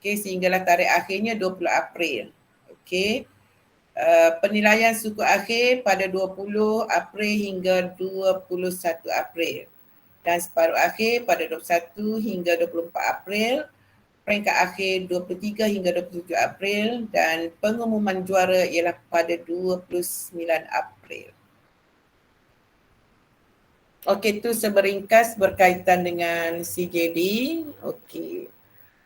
Okey, sehinggalah tarikh akhirnya 20 April. Okey. Penilaian suku akhir pada 20 April hingga 21 April dan separuh akhir pada 21 hingga 24 April, peringkat akhir 23 hingga 27 April dan pengumuman juara ialah pada 29 April. Okey, itu seberingkas berkaitan dengan CJD. Okey.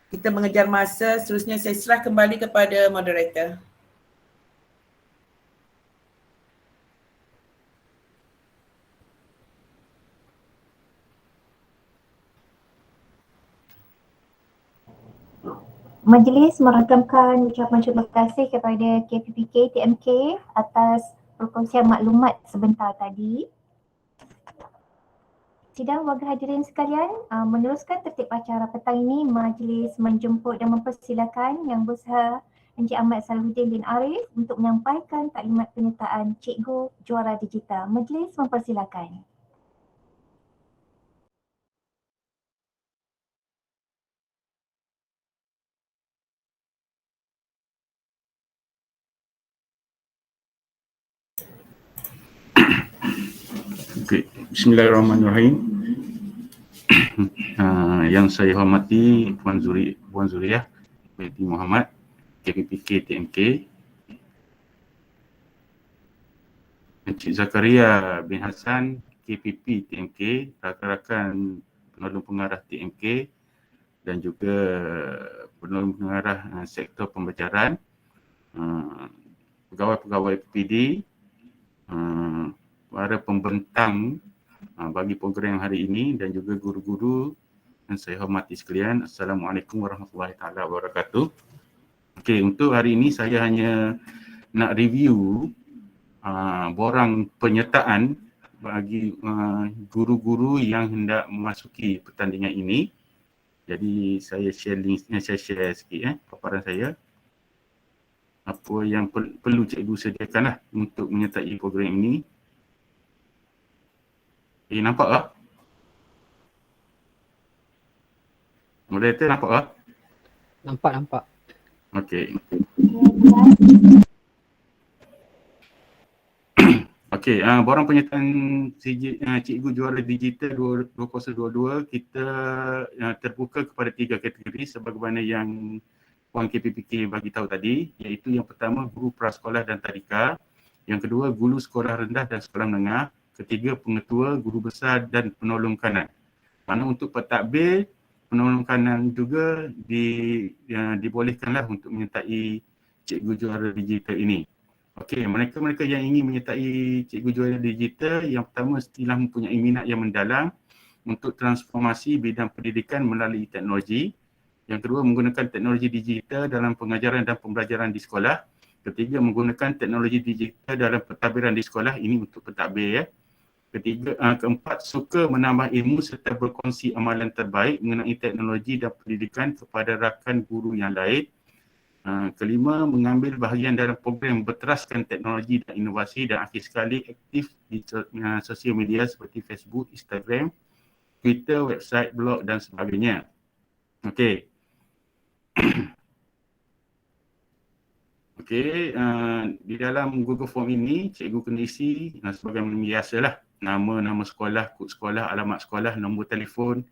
Kita mengejar masa, seterusnya saya serah kembali kepada moderator. Majlis merakamkan ucapan terima kasih kepada KPPK TMK atas perkongsian maklumat sebentar tadi. Sidang warga hadirin sekalian, meneruskan tertib acara petang ini, majlis menjemput dan mempersilakan Yang Besar Encik Ahmad Salahuddin bin Arif untuk menyampaikan taklimat penyertaan Cikgu Juara Digital. Majlis mempersilakan. Okay. Bismillahirrahmanirrahim. Yang saya hormati Puan Zuriah binti Muhammad, KPPK TMK, Encik Zakaria bin Hassan, KPP TMK, rakan-rakan penolong pengarah TMK dan juga penolong pengarah sektor pembelajaran, pegawai-pegawai PPD, para pembentang bagi program hari ini dan juga guru-guru yang saya hormati sekalian. Assalamualaikum warahmatullahi taala wabarakatuh. Okey, untuk hari ini saya hanya nak review borang penyertaan bagi guru-guru yang hendak memasuki pertandingan ini. Jadi saya share linknya, saya share sikit paparan saya. Apa yang perlu cikgu sediakanlah untuk menyertai program ini. Nampak tak? Moderator nampak tak? Nampak. Okey. Okey, borang penyertaan Cikgu Juara Digital 2022 kita terbuka kepada 3 kategori sebagaimana yang Puan KPPK bagi tahu tadi, iaitu yang pertama guru prasekolah dan tadika, yang kedua guru sekolah rendah dan sekolah menengah, ketiga pengetua, guru besar dan penolong kanan. Mana untuk pentadbir, penolong kanan juga dibolehkanlah untuk menyertai Cikgu Juara Digital ini. Okey, mereka-mereka yang ingin menyertai Cikgu Juara Digital, yang pertama mestilah mempunyai minat yang mendalam untuk transformasi bidang pendidikan melalui teknologi. Yang kedua, menggunakan teknologi digital dalam pengajaran dan pembelajaran di sekolah. Ketiga, menggunakan teknologi digital dalam pentadbiran di sekolah. Ini untuk pentadbir keempat, suka menambah ilmu serta berkongsi amalan terbaik mengenai teknologi dan pendidikan kepada rakan guru yang lain. Kelima, mengambil bahagian dalam program berteraskan teknologi dan inovasi dan akhir sekali aktif di sosial media seperti Facebook, Instagram, Twitter, website, blog dan sebagainya. Okey. Okey, di dalam Google Form ini cikgu kena isi sebagaimana biasalah, nama sekolah, kod sekolah, alamat sekolah, nombor telefon,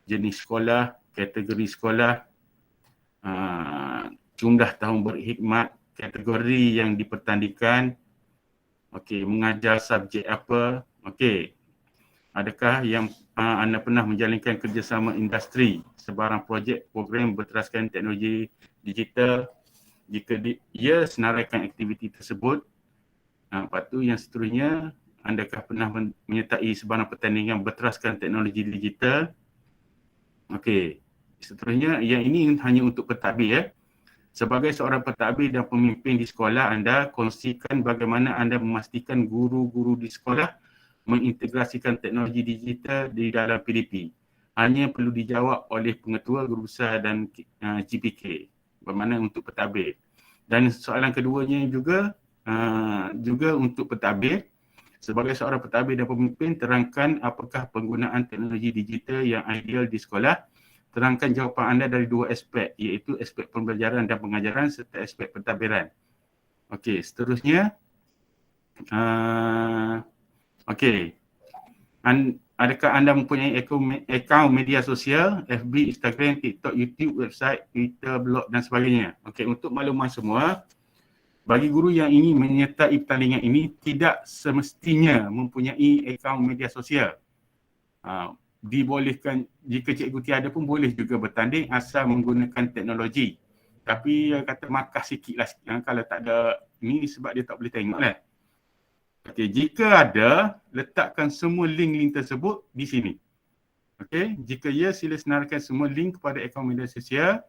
jenis sekolah, kategori sekolah, jumlah tahun berkhidmat, kategori yang dipertandingkan, okey, mengajar subjek apa, okey. Adakah yang anda pernah menjalankan kerjasama industri, sebarang projek program berteraskan teknologi digital? Jika ia senaraikan aktiviti tersebut. Lepas tu yang seterusnya, adakah pernah menyertai sebarang pertandingan berteraskan teknologi digital? Okey, seterusnya yang ini hanya untuk pentadbir. Sebagai seorang pentadbir dan pemimpin di sekolah anda, kongsikan bagaimana anda memastikan guru-guru di sekolah mengintegrasikan teknologi digital di dalam PDP. Hanya perlu dijawab oleh pengetua, guru besar dan GPK. Bermakna untuk pentadbir. Dan soalan keduanya juga untuk pentadbir. Sebagai seorang pentadbir dan pemimpin, terangkan apakah penggunaan teknologi digital yang ideal di sekolah, terangkan jawapan anda dari dua aspek, iaitu aspek pembelajaran dan pengajaran serta aspek pentadbiran. Okey, seterusnya. Okey. Adakah anda mempunyai akaun media sosial, FB, Instagram, TikTok, YouTube, website, Twitter, blog dan sebagainya? Okey, untuk makluman semua, bagi guru yang ingin menyertai pertandingan ini tidak semestinya mempunyai akaun media sosial. Dibolehkan, jika cikgu tiada pun boleh juga bertanding asal menggunakan teknologi. Tapi kata markah sikit lah kalau tak ada ni sebab dia tak boleh tengok lah. Okey, jika ada, letakkan semua link-link tersebut di sini. Okey, jika ya, sila senaraikan semua link kepada akaun media sosial.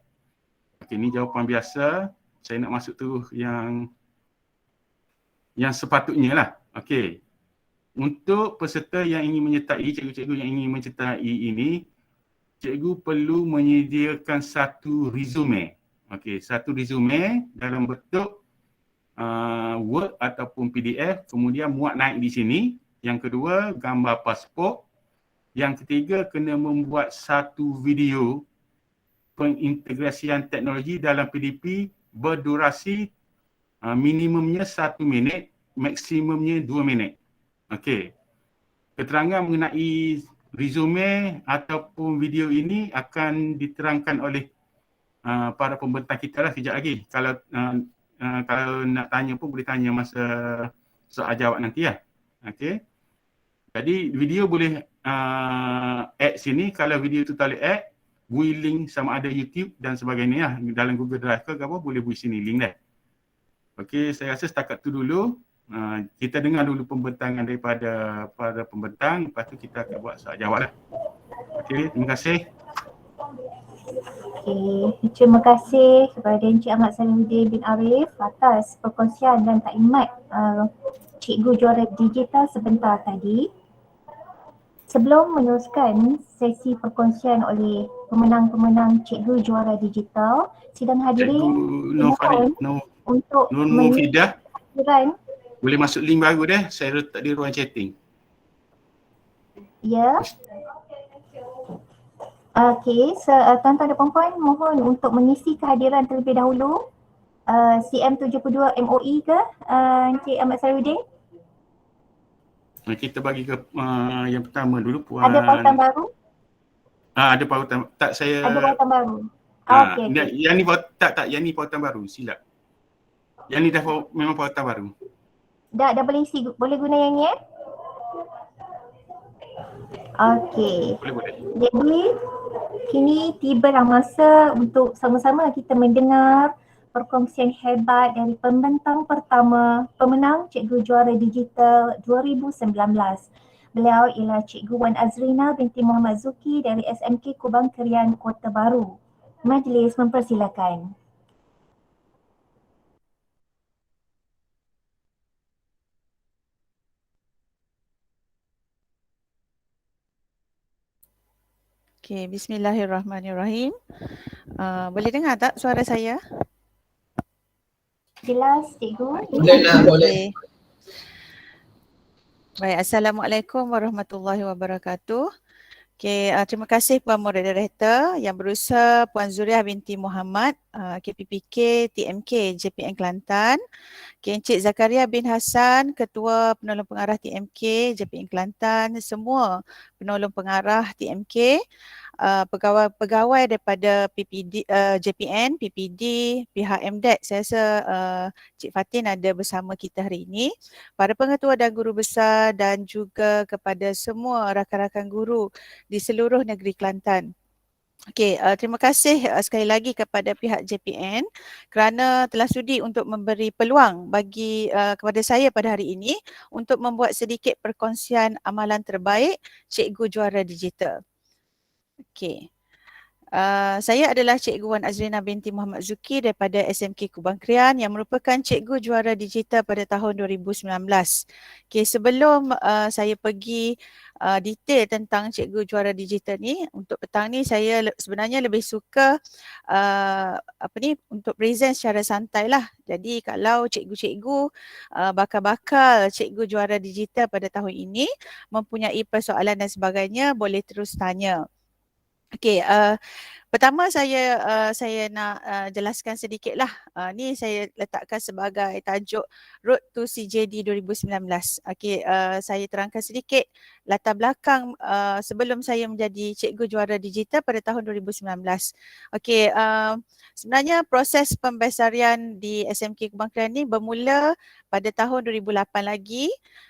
Okey, ni jawapan biasa. Saya nak masuk terus yang sepatutnya lah. Okey. Untuk peserta yang ingin menyertai, cikgu-cikgu yang ingin menyertai ini, cikgu perlu menyediakan satu resume. Okey, satu resume dalam bentuk Word ataupun PDF, kemudian muat naik di sini. Yang kedua, gambar pasport. Yang ketiga, kena membuat satu video pengintegrasian teknologi dalam PDP berdurasi minimumnya 1 minit, maksimumnya 2 minit. Okey. Keterangan mengenai resume ataupun video ini akan diterangkan oleh para pembentang kita lah kejap lagi. Kalau nak tanya pun boleh tanya masa soal jawab nanti lah. Okey. Jadi video boleh add sini. Kalau video tu tak boleh add, bui link sama ada YouTube dan sebagainya lah. Dalam Google Drive ke apa boleh bui sini link dah. Okey, saya rasa setakat tu dulu. Kita dengar dulu pembentangan daripada para pembentang, lepas tu kita akan buat soal jawab lah. Okey, terima kasih. Okey, terima kasih kepada Encik Ahmad Salahuddin bin Arif atas perkongsian dan taklimat cikgu juara digital sebentar tadi. Sebelum meneruskan sesi perkongsian oleh pemenang-pemenang cikgu juara digital, sidang hadirin Cikgu untuk Nur Mufidah, menyaksikan. boleh masuk link baru dah, saya letak di ruang chatting. Ya. Okey, tuan-tuan dan puan-puan mohon untuk mengisi kehadiran terlebih dahulu. CM72 MOE ke Encik Ahmad Salahuddin? Kita bagi ke yang pertama dulu Puan. Ada pautan baru? Ada pautan. Tak, saya Ada pautan baru. Okey. Yang ni yang ni pautan baru, silap. Yang ni dah memang pautan baru. Dah boleh isi, boleh guna yang ni Okey. Boleh. Jadi kini tibalah masa untuk sama-sama kita mendengar perkongsian hebat dari pembentang pertama pemenang Cikgu Juara Digital 2019. Beliau ialah Cikgu Wan Azrina binti Muhammad Zuki dari SMK Kubang Kerian, Kota Baru. Majlis mempersilakan. Okey, bismillahirrahmanirrahim. Boleh dengar tak suara saya? Jelas, Cikgu? Boleh. Baik, Assalamualaikum warahmatullahi wabarakatuh. Okey, terima kasih Puan Moderator yang berusaha Puan Zuriah binti Muhammad, KPPK TMK JPN Kelantan. Encik Zakaria bin Hassan, Ketua Penolong Pengarah TMK JPN Kelantan, semua penolong pengarah TMK, pegawai daripada PPD, JPN, PPD, pihak MDEC. Saya rasa Cik Fatin ada bersama kita hari ini. Para pengetua dan guru besar dan juga kepada semua rakan-rakan guru di seluruh negeri Kelantan. Okey, terima kasih sekali lagi kepada pihak JPN kerana telah sudi untuk memberi peluang bagi kepada saya pada hari ini untuk membuat sedikit perkongsian amalan terbaik Cikgu Juara Digital. Okey. Saya adalah Cikgu Wan Azrina binti Muhammad Zuki daripada SMK Kubang Kerian yang merupakan Cikgu Juara Digital pada tahun 2019. Okay, sebelum saya pergi detail tentang Cikgu Juara Digital ni, untuk petang ni saya sebenarnya lebih suka untuk present secara santai lah. Jadi kalau cikgu-cikgu bakal Cikgu Juara Digital pada tahun ini mempunyai persoalan dan sebagainya, boleh terus tanya. Okey, pertama saya nak jelaskan sedikitlah. Ni saya letakkan sebagai tajuk Road to CJD 2019. Okey, saya terangkan sedikit latar belakang sebelum saya menjadi cikgu juara digital pada tahun 2019. Okey, sebenarnya proses pembesarian di SMK Kubang Keran ni bermula pada tahun 2008 lagi.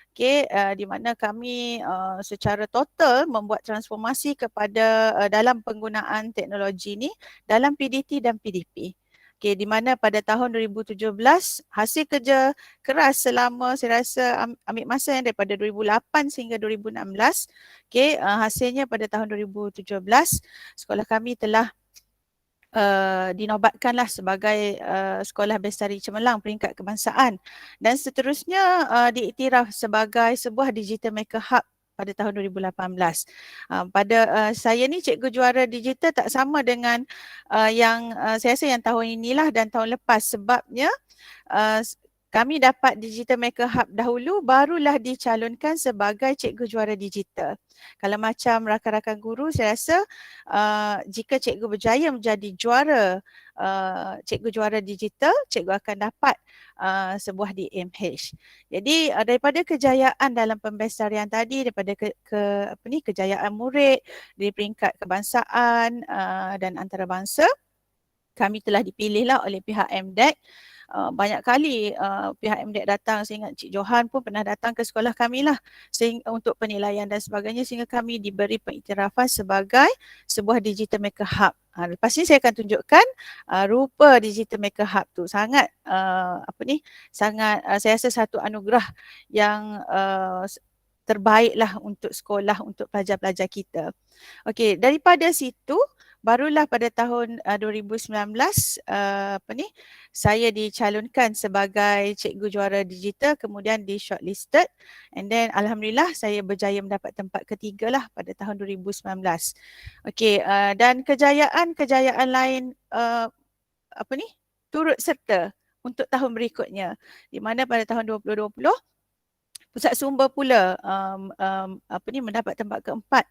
Okey, di mana kami secara total membuat transformasi kepada dalam penggunaan teknologi ni dalam PDT dan PDP. Okey, di mana pada tahun 2017 hasil kerja keras selama saya rasa ambil masa yang daripada 2008 sehingga 2016. Okey, hasilnya pada tahun 2017 sekolah kami telah dinobatkanlah sebagai Sekolah Bestari Cemerlang peringkat kebangsaan dan seterusnya diiktiraf sebagai sebuah digital maker hub pada tahun 2018. Pada saya ni cikgu juara digital tak sama dengan yang saya rasa yang tahun inilah dan tahun lepas, sebabnya kami dapat Digital Maker Hub dahulu barulah dicalonkan sebagai cikgu juara digital. Kalau macam rakan-rakan guru, saya rasa jika cikgu berjaya menjadi juara cikgu juara digital, cikgu akan dapat sebuah DMH. Jadi daripada kejayaan dalam pembesarian tadi, daripada kejayaan murid di peringkat kebangsaan dan antarabangsa, kami telah dipilihlah oleh pihak MDEC. Banyak kali pihak MDEC datang, saya ingat Cik Johan pun pernah datang ke sekolah kami lah untuk penilaian dan sebagainya, sehingga kami diberi pengiktirafan sebagai sebuah Digital Maker Hub. Lepas ni saya akan tunjukkan rupa Digital Maker Hub tu. Sangat sangat saya rasa satu anugerah yang terbaiklah untuk sekolah, untuk pelajar-pelajar kita. Okey, daripada situ barulah pada tahun 2019 saya dicalonkan sebagai cikgu juara digital, kemudian di shortlisted, and then alhamdulillah saya berjaya mendapat tempat ketiga lah pada tahun 2019. Okey, dan kejayaan lain turut serta untuk tahun berikutnya, di mana pada tahun 2020 Pusat Sumber pula mendapat tempat keempat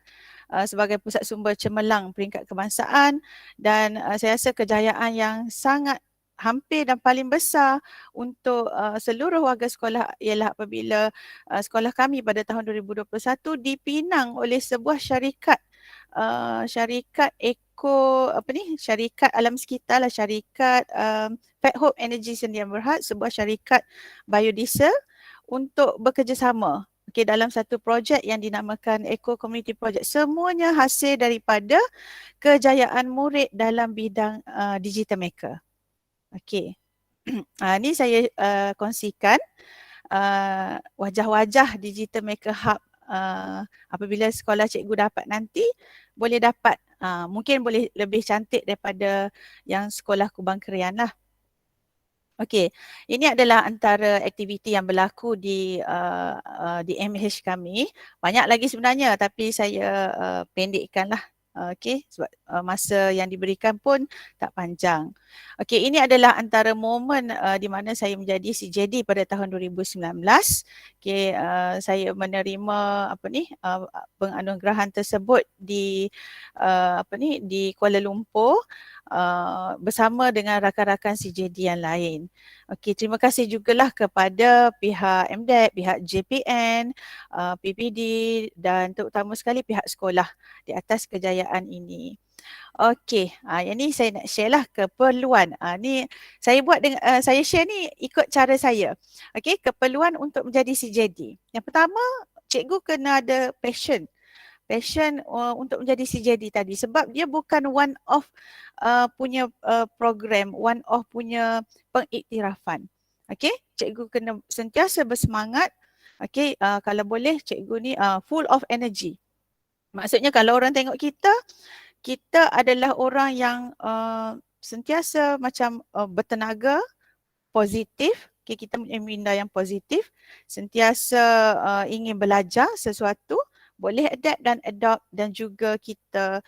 sebagai Pusat Sumber Cemerlang peringkat kebangsaan, dan saya rasa kejayaan yang sangat hampir dan paling besar untuk seluruh warga sekolah ialah apabila sekolah kami pada tahun 2021 dipinang oleh sebuah syarikat syarikat alam sekitar lah, syarikat Fat Hope Energy Sdn Bhd, sebuah syarikat biodiesel, untuk bekerjasama dalam satu projek yang dinamakan Eco Community Project. Semuanya hasil daripada kejayaan murid dalam bidang digital maker. Okey. Ni saya kongsikan wajah-wajah Digital Maker Hub. Apabila sekolah cikgu dapat nanti, boleh dapat mungkin boleh lebih cantik daripada yang sekolah Kubang Kerian lah. Okey, ini adalah antara aktiviti yang berlaku di MH kami. Banyak lagi sebenarnya, tapi saya pendekkanlah. Okey, sebab masa yang diberikan pun tak panjang. Okey, ini adalah antara momen di mana saya menjadi CJD pada tahun 2019. Okey, saya menerima penganugerahan tersebut di di Kuala Lumpur bersama dengan rakan-rakan CJD yang lain. Okey, terima kasih jugalah kepada pihak MDEC, pihak JPN, PPD dan terutama sekali pihak sekolah di atas kejayaan ini. Okey, yang ni saya nak share lah keperluan. Ni saya buat dengan saya share ni ikut cara saya. Okey, keperluan untuk menjadi CJD. Yang pertama, cikgu kena ada passion untuk menjadi CJD tadi, sebab dia bukan one off punya program, one off punya pengiktirafan. Okey, cikgu kena sentiasa bersemangat. Okey, kalau boleh cikgu ni full of energy. Maksudnya kalau orang tengok kita adalah orang yang sentiasa macam bertenaga, positif. Okay, kita punya minda yang positif, sentiasa ingin belajar sesuatu, boleh adapt dan adopt, dan juga kita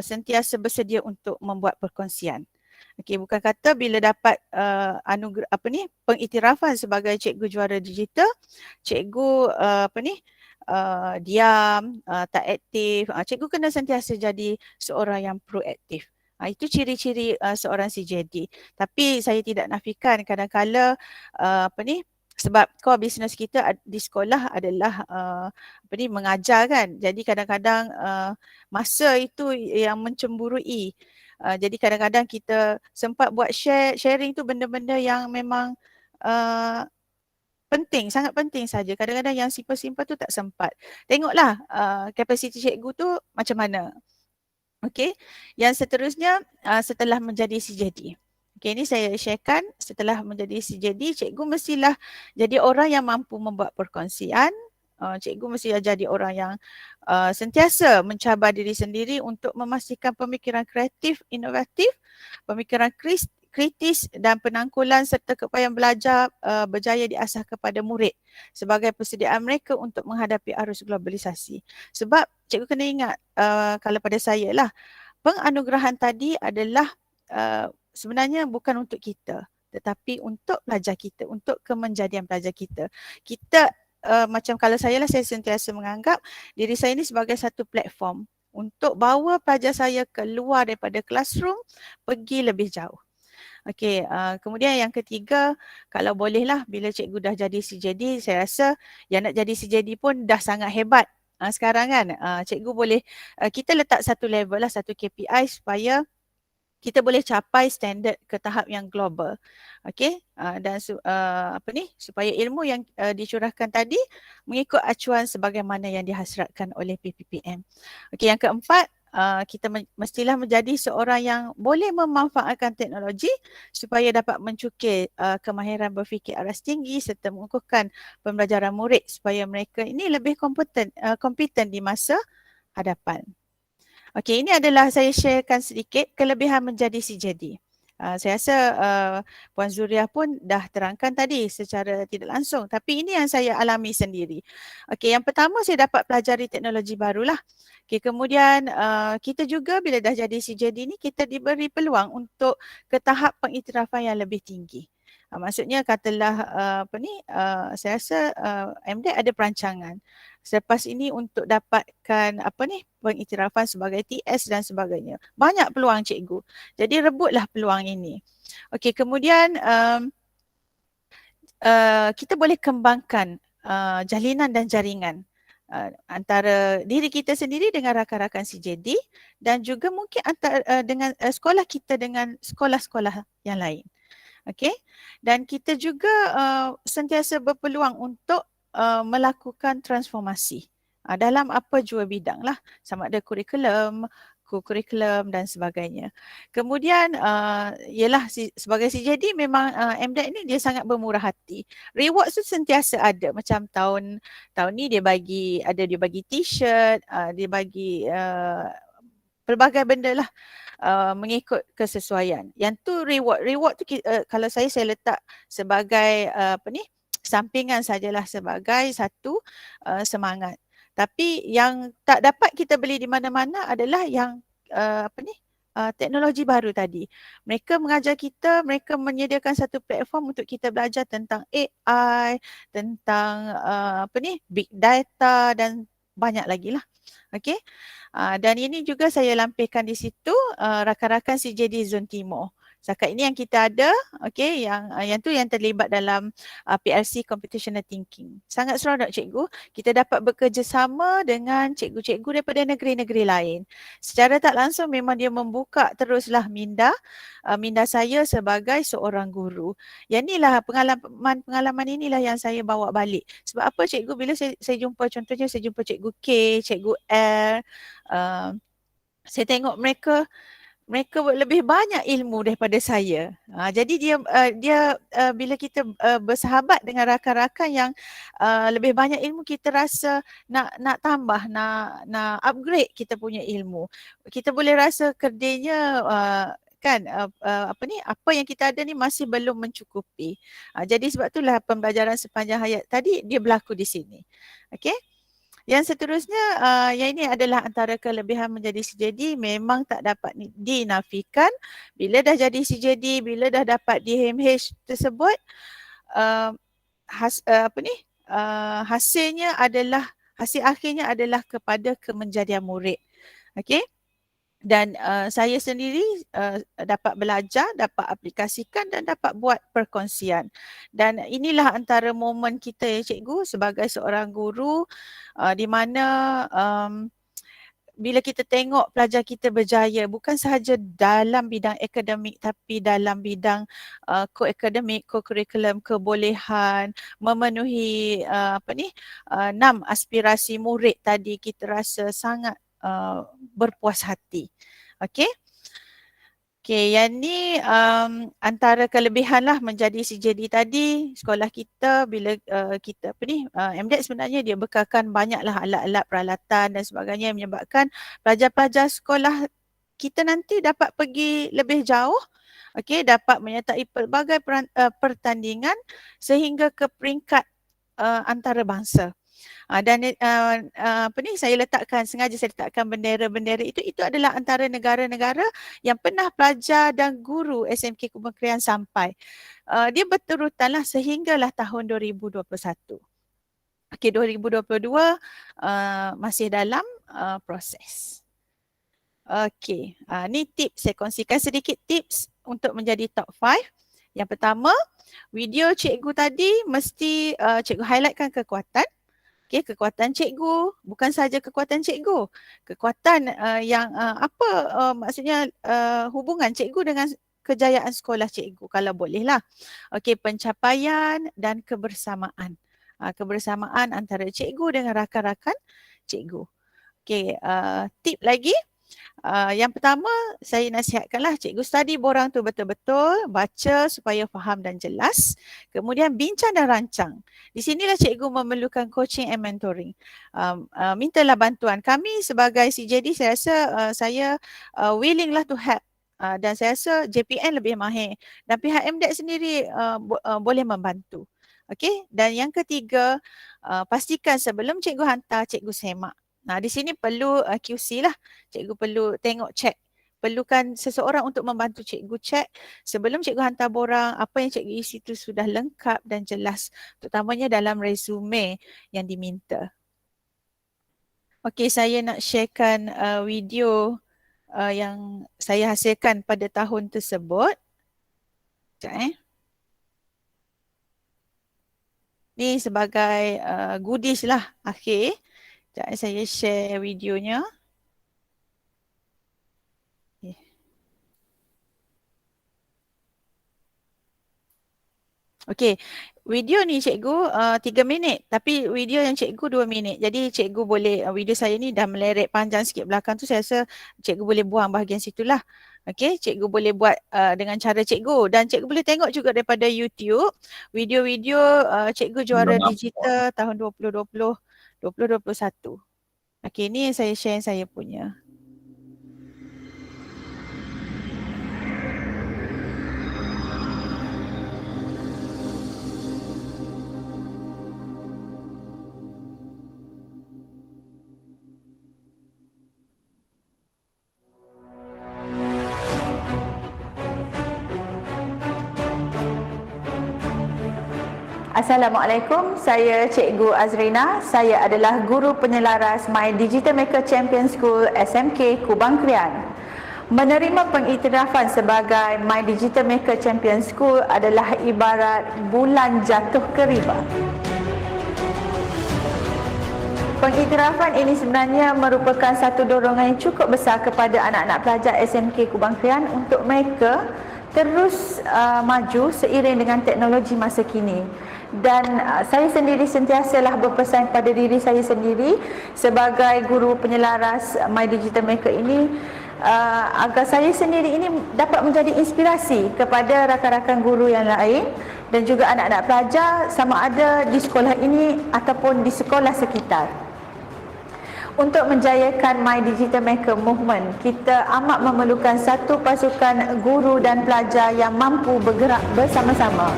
sentiasa bersedia untuk membuat perkongsian. Okey, bukan kata bila dapat pengiktirafan sebagai cikgu juara digital, cikgu diam, tak aktif. Cikgu kena sentiasa jadi seorang yang proaktif. Itu ciri-ciri seorang CJD. Tapi saya tidak nafikan kadang-kala sebab core business kita di sekolah adalah mengajar kan. Jadi kadang-kadang masa itu yang mencemburui. Jadi kadang-kadang kita sempat buat sharing tu benda-benda yang memang penting, sangat penting saja. Kadang-kadang yang simple-simple tu tak sempat. Tengoklah kapasiti cikgu tu macam mana. Okey, yang seterusnya setelah menjadi CJD. Okey, ini saya sharekan setelah menjadi CJD, cikgu mestilah jadi orang yang mampu membuat perkongsian. Cikgu mesti jadi orang yang sentiasa mencabar diri sendiri untuk memastikan pemikiran kreatif, inovatif, pemikiran kritis dan penangkulan serta keupayaan belajar berjaya diasah kepada murid sebagai persediaan mereka untuk menghadapi arus globalisasi. Sebab cikgu kena ingat kalau pada saya lah, penganugerahan tadi adalah sebenarnya bukan untuk kita tetapi untuk pelajar kita, untuk kemenjadian pelajar kita. Kita macam kalau saya lah, saya sentiasa menganggap diri saya ini sebagai satu platform untuk bawa pelajar saya keluar daripada classroom pergi lebih jauh. Okey, kemudian yang ketiga, kalau bolehlah bila cikgu dah jadi CJD, saya rasa yang nak jadi CJD pun dah sangat hebat. Sekarang kan, cikgu boleh, kita letak satu level lah, satu KPI supaya kita boleh capai standard ke tahap yang global. Okey, dan supaya ilmu yang dicurahkan tadi mengikut acuan sebagaimana yang dihasratkan oleh PPPM. Okey, yang keempat, kita mestilah menjadi seorang yang boleh memanfaatkan teknologi supaya dapat mencukir kemahiran berfikir aras tinggi serta mengukuhkan pembelajaran murid supaya mereka ini lebih kompeten di masa hadapan. Okey, ini adalah saya sharekan sedikit kelebihan menjadi CJD. Saya rasa Puan Zuriah pun dah terangkan tadi secara tidak langsung, tapi ini yang saya alami sendiri. Okey, yang pertama saya dapat pelajari teknologi barulah. Okey, kemudian kita juga bila dah jadi CJD ni kita diberi peluang untuk ke tahap pengiktirafan yang lebih tinggi. Maksudnya katalah saya rasa MDEC ada perancangan selepas ini untuk dapatkan pengiktirafan sebagai TS dan sebagainya. Banyak peluang cikgu. Jadi rebutlah peluang ini. Okey, kemudian kita boleh kembangkan jalinan dan jaringan antara diri kita sendiri dengan rakan-rakan CJD dan juga mungkin antara dengan sekolah kita dengan sekolah-sekolah yang lain. Okey, dan kita juga sentiasa berpeluang untuk melakukan transformasi dalam apa jua bidang lah, sama ada kurikulum, co-curriculum dan sebagainya. Kemudian ialah sebagai CJD memang MDEC ni dia sangat bermurah hati. Reward tu sentiasa ada, macam tahun ni dia bagi t-shirt, dia bagi pelbagai benda lah. Mengikut kesesuaian. Yang tu reward tu kalau saya letak sebagai sampingan sajalah sebagai satu semangat. Tapi yang tak dapat kita beli di mana-mana adalah yang teknologi baru tadi. Mereka mengajar kita, mereka menyediakan satu platform untuk kita belajar tentang AI, tentang big data dan banyak lagi lah. Okey. Dan ini juga saya lampirkan di situ rakan-rakan CJD Zon Timur. Setakat ini yang kita ada, okey, yang tu yang terlibat dalam PLC Computational Thinking. Sangat seronok cikgu, kita dapat bekerjasama dengan cikgu-cikgu daripada negeri-negeri lain. Secara tak langsung memang dia membuka teruslah minda saya sebagai seorang guru. Yang inilah pengalaman inilah yang saya bawa balik. Sebab apa cikgu, bila saya jumpa, contohnya saya jumpa cikgu K, cikgu L, saya tengok mereka lebih banyak ilmu daripada saya. Jadi dia bila kita bersahabat dengan rakan-rakan yang lebih banyak ilmu, kita rasa nak tambah, nak upgrade kita punya ilmu. Kita boleh rasa kerdilnya apa yang kita ada ni masih belum mencukupi. Jadi sebab itulah pembelajaran sepanjang hayat tadi dia berlaku di sini. Okey. Yang seterusnya, yang ini adalah antara kelebihan menjadi CJD, memang tak dapat dinafikan. Bila dah jadi CJD, bila dah dapat DMH tersebut, hasilnya adalah Hasil akhirnya adalah kepada kemenjadian murid. Okey. Dan saya sendiri dapat belajar, dapat aplikasikan dan dapat buat perkongsian. Dan inilah antara momen kita ya cikgu sebagai seorang guru di mana bila kita tengok pelajar kita berjaya bukan sahaja dalam bidang akademik tapi dalam bidang ko-akademik, ko-kurikulum, kebolehan, memenuhi 6 aspirasi murid tadi, kita rasa sangat berpuas hati. Okey. Okey, yang ni antara kelebihan lah menjadi CJD tadi. Sekolah kita bila kita MDEC sebenarnya dia bekalkan banyaklah alat-alat peralatan dan sebagainya yang menyebabkan pelajar-pelajar sekolah kita nanti dapat pergi lebih jauh. Okey, dapat menyertai pelbagai pertandingan sehingga ke peringkat antarabangsa. Dan saya sengaja saya letakkan bendera-bendera itu adalah antara negara-negara yang pernah pelajar dan guru SMK Kubang Krian sampai. Dia berterutanlah sehinggalah tahun 2021. Okey, 2022 masih dalam proses. Okey, ni tips, saya kongsikan sedikit tips untuk menjadi top 5. Yang pertama, video cikgu tadi mesti cikgu highlightkan kekuatan. Okay, kekuatan cikgu, bukan sahaja kekuatan cikgu. Kekuatan maksudnya hubungan cikgu dengan kejayaan sekolah cikgu kalau bolehlah. Okey, pencapaian dan kebersamaan. Kebersamaan antara cikgu dengan rakan-rakan cikgu. Okey, tip lagi. Yang pertama, saya nasihatkanlah cikgu study borang tu betul-betul, baca supaya faham dan jelas. Kemudian bincang dan rancang. Di sinilah cikgu memerlukan coaching and mentoring. Mintalah bantuan. Kami sebagai CJD saya rasa saya willing lah to help. Dan saya rasa JPN lebih mahir. Dan pihak MDEC sendiri boleh membantu. Okey. Dan yang ketiga, pastikan sebelum cikgu hantar, cikgu semak. Di sini perlu QC lah. Cikgu perlu tengok cek. Perlukan seseorang untuk membantu cikgu cek sebelum cikgu hantar borang apa yang cikgu isi itu sudah lengkap dan jelas. Terutamanya dalam resume yang diminta. Okey, saya nak sharekan video yang saya hasilkan pada tahun tersebut. Sekejap Ni sebagai goodies lah akhir. Saya share videonya. Okey, video ni cikgu 3 minit tapi video yang cikgu 2 minit. Jadi cikgu boleh, video saya ni dah meleret panjang sikit belakang tu, saya rasa cikgu boleh buang bahagian situlah. Okey, cikgu boleh buat dengan cara cikgu dan cikgu boleh tengok juga daripada YouTube video-video cikgu juara digital tahun 2020. 2021. Okey, ni saya share saya punya. Assalamualaikum, saya Cikgu Azrina. Saya adalah guru penyelaras My Digital Maker Champion School SMK Kubang Krian. Menerima pengiktirafan sebagai My Digital Maker Champion School adalah ibarat bulan jatuh ke riba. Pengiktirafan ini sebenarnya merupakan satu dorongan yang cukup besar kepada anak-anak pelajar SMK Kubang Krian untuk mereka terus maju seiring dengan teknologi masa kini. Dan saya sendiri sentiasalah berpesan pada diri saya sendiri sebagai guru penyelaras My Digital Maker ini agar saya sendiri ini dapat menjadi inspirasi kepada rakan-rakan guru yang lain dan juga anak-anak pelajar sama ada di sekolah ini ataupun di sekolah sekitar. Untuk menjayakan My Digital Maker Movement, kita amat memerlukan satu pasukan guru dan pelajar yang mampu bergerak bersama-sama.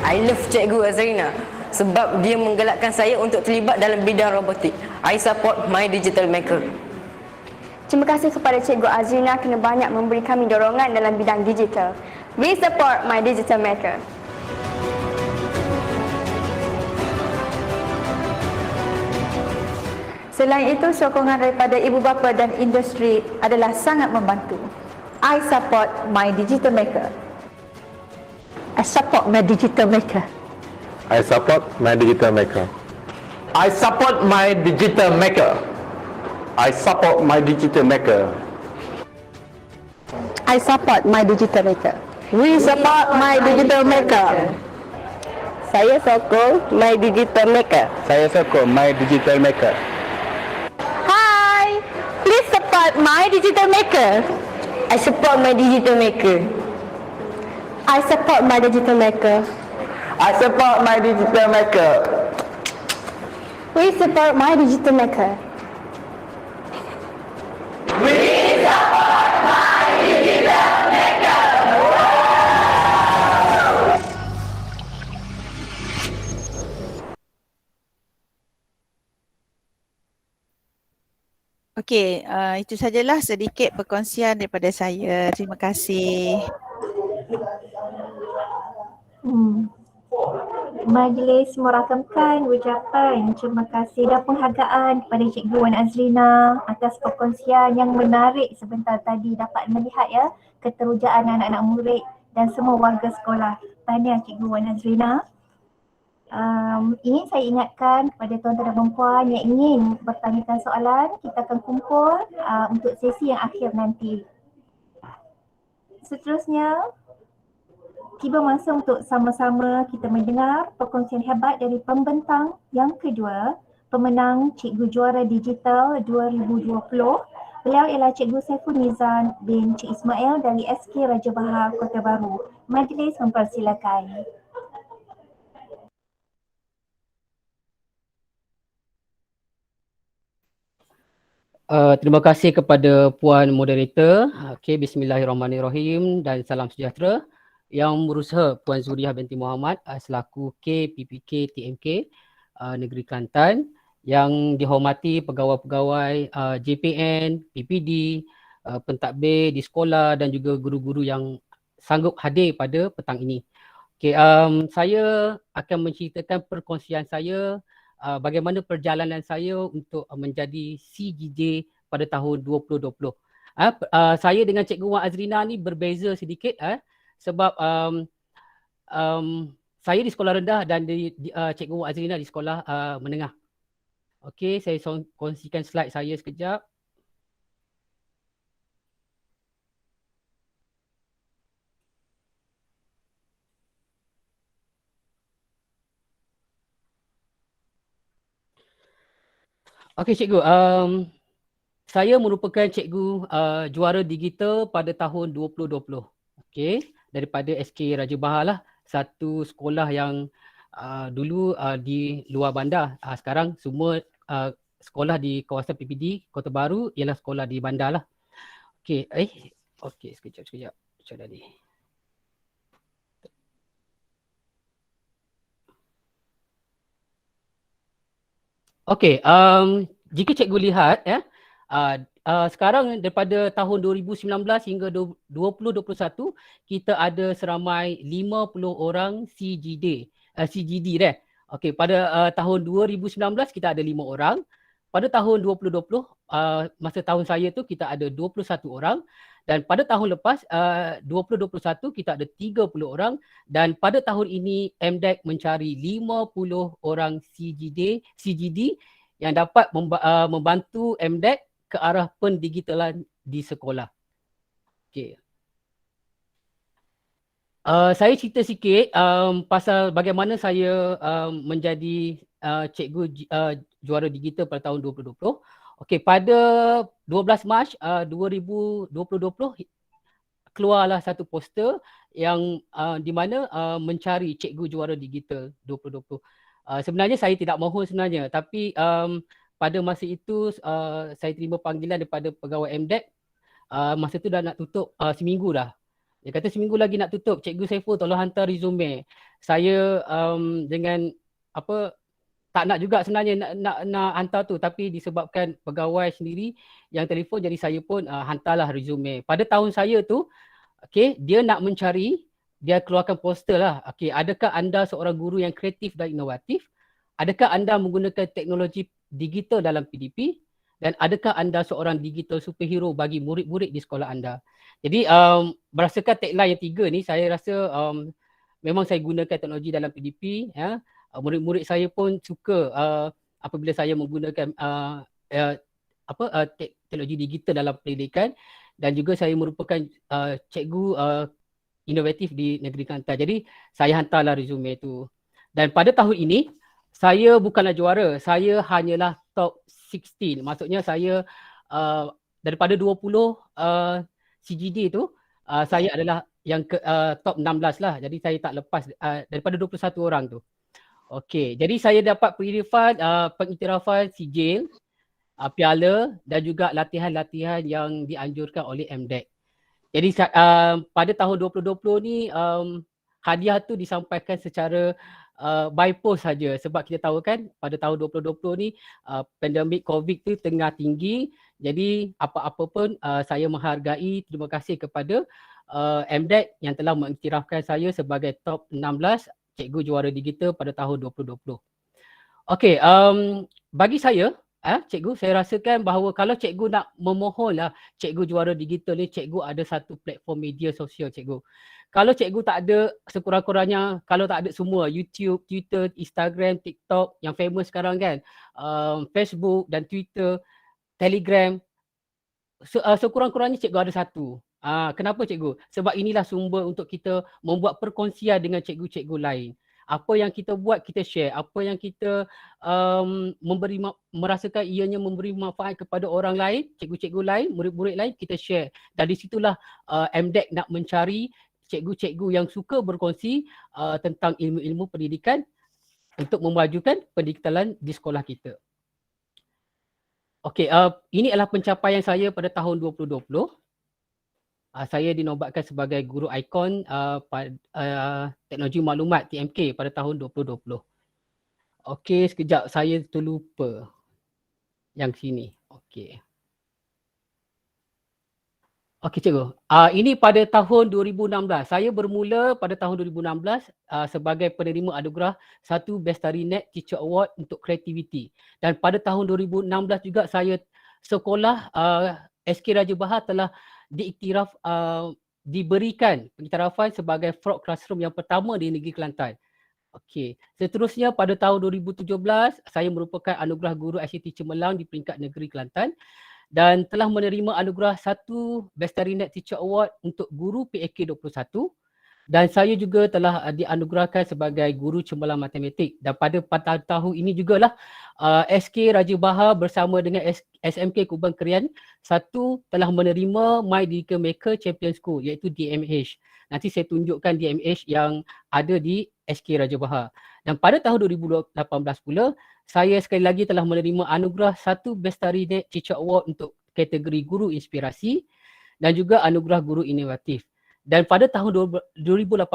I love Cikgu Azrina sebab dia menggalakkan saya untuk terlibat dalam bidang robotik. I support My Digital Maker. Terima kasih kepada Cikgu Azrina kerana banyak memberi kami dorongan dalam bidang digital. We support My Digital Maker. Selain itu, sokongan daripada ibu bapa dan industri adalah sangat membantu. I support my digital maker. I support my digital maker. I support my digital maker. I support my digital maker. I support my digital maker. I support my digital maker. We support my digital maker. Saya sokong my digital maker. Saya sokong my digital maker. Hi, please support my digital maker. I support my digital maker. I support my digital maker. I support my digital maker. We support my digital maker. Okey, itu sajalah sedikit perkongsian daripada saya. Terima kasih. Majlis merakamkan ucapan terima kasih dan penghargaan kepada Cikgu Wan Azrina atas perkongsian yang menarik sebentar tadi. Dapat melihat ya keterujaan anak-anak murid dan semua warga sekolah. Tahniah Cikgu Wan Azrina. Ingin saya ingatkan kepada tuan-tuan dan puan yang ingin bertanyakan soalan, kita akan kumpul untuk sesi yang akhir nanti. Seterusnya, tiba masa untuk sama-sama kita mendengar perkongsian hebat dari pembentang yang kedua, pemenang Cikgu Juara Digital 2020. Beliau ialah Cikgu Saiful Mizan bin Cik Ismail dari SK Raja Bahar, Kota Baru. Majlis mempersilakan. Terima kasih kepada Puan Moderator. Okey, bismillahirrahmanirrahim dan salam sejahtera. Yang berusaha Puan Zuriah binti Muhammad selaku KPPK TMK Negeri Kelantan. Yang dihormati pegawai-pegawai JPN, PPD, pentadbir di sekolah dan juga guru-guru yang sanggup hadir pada petang ini. Okey, saya akan menceritakan perkongsian saya bagaimana perjalanan saya untuk menjadi CGJ pada tahun 2020. Saya dengan Cikgu Wan Azrina ni berbeza sedikit sebab saya di sekolah rendah dan Cikgu Wan Azrina di sekolah menengah. Okey, saya kongsikan slide saya sekejap. Okey cikgu, saya merupakan cikgu juara digital pada tahun 2020. Okey, daripada SK Raja Bahar lah, satu sekolah yang dulu di luar bandar. Sekarang semua sekolah di kawasan PPD Kota Baru ialah sekolah di bandar lah. Okey, okey sekejap. Macam mana ni? Okey, jika cikgu lihat sekarang daripada tahun 2019 hingga 2021 kita ada seramai 50 orang CGD Okey, pada tahun 2019 kita ada 5 orang. Pada tahun 2020 masa tahun saya tu kita ada 21 orang dan pada tahun lepas 2021 kita ada 30 orang dan pada tahun ini MDEC mencari 50 orang CGD yang dapat membantu MDEC ke arah pendigitalan di sekolah. Okey. Saya cerita sikit pasal bagaimana saya menjadi cikgu juara digital pada tahun 2020. Okey, pada 12 Mac 2020 keluarlah satu poster yang di mana mencari cikgu juara digital 2020. Sebenarnya saya tidak mahu sebenarnya, tapi pada masa itu saya terima panggilan daripada pegawai MDEC. Masa tu dah nak tutup seminggu dah. Dia kata seminggu lagi nak tutup, Cikgu Saiful tolong hantar resume. Saya dengan tak nak juga sebenarnya nak hantar tu, tapi disebabkan pegawai sendiri yang telefon jadi saya pun hantarlah resume. Pada tahun saya tu, okey, dia nak mencari, dia keluarkan poster lah. Okey, adakah anda seorang guru yang kreatif dan inovatif? Adakah anda menggunakan teknologi digital dalam PDP dan adakah anda seorang digital superhero bagi murid-murid di sekolah anda? Jadi berdasarkan tagline yang 3 ni, saya rasa memang saya gunakan teknologi dalam PDP. Ya. Murid-murid saya pun suka apabila saya menggunakan teknologi digital dalam pendidikan, dan juga saya merupakan cikgu inovatif di negeri Kelantan. Jadi saya hantarlah resume tu. Dan pada tahun ini saya bukanlah juara, saya hanyalah top 16. Maksudnya saya daripada 20 CGD tu saya adalah yang top 16 lah. Jadi saya tak lepas daripada 21 orang tu. Okey, jadi saya dapat pengiktirafan sijil, piala dan juga latihan-latihan yang dianjurkan oleh MDEC. Jadi pada tahun 2020 ni hadiah tu disampaikan secara by post saja, sebab kita tahu kan pada tahun 2020 ni pandemik COVID tu tengah tinggi. Jadi apa-apa pun saya menghargai, terima kasih kepada MDEC yang telah mengiktirafkan saya sebagai top 16 cikgu juara digital pada tahun 2020. Okey, bagi saya cikgu, saya rasakan bahawa kalau cikgu nak memohonlah cikgu juara digital ni, cikgu ada satu platform media sosial cikgu. Kalau cikgu tak ada, sekurang-kurangnya kalau tak ada semua, YouTube, Twitter, Instagram, TikTok yang famous sekarang kan, Facebook dan Twitter, Telegram, sekurang-kurangnya cikgu ada satu. Kenapa cikgu? Sebab inilah sumber untuk kita membuat perkongsian dengan cikgu-cikgu lain. Apa yang kita buat, kita share. Apa yang kita merasakan ianya memberi manfaat kepada orang lain, cikgu-cikgu lain, murid-murid lain, kita share. Dan di situlah MDEC nak mencari cikgu-cikgu yang suka berkongsi tentang ilmu-ilmu pendidikan untuk memajukan pendidikan di sekolah kita. Okey, ini adalah pencapaian saya pada tahun 2020. Saya dinobatkan sebagai guru ikon teknologi maklumat TMK pada tahun 2020. Okey, sekejap saya terlupa yang sini. Okey. Okey cikgu, ini pada tahun 2016. Saya bermula pada tahun 2016 sebagai penerima anugerah 1 Bestari Net Teacher Award untuk kreativiti. Dan pada tahun 2016 juga saya sekolah SK Raja Bahar telah diiktiraf, diberikan pengiktirafan sebagai Frog Classroom yang pertama di negeri Kelantan. Okey, seterusnya pada tahun 2017 saya merupakan anugerah guru ICT cemerlang di peringkat negeri Kelantan dan telah menerima anugerah 1 Bestari Net Teacher Award untuk guru PAK 21, dan saya juga telah dianugerahkan sebagai guru cemerlang matematik. Dan pada tahun ini jugalah SK Raja Bahar bersama dengan SMK Kubang Krian 1 telah menerima My Digital Maker Champion School, iaitu DMH. Nanti saya tunjukkan DMH yang ada di SK Raja Bahar. Dan pada tahun 2018 pula, saya sekali lagi telah menerima anugerah 1 Bestari Net Teacher Award untuk kategori guru inspirasi dan juga anugerah guru inovatif. Dan pada tahun 2018,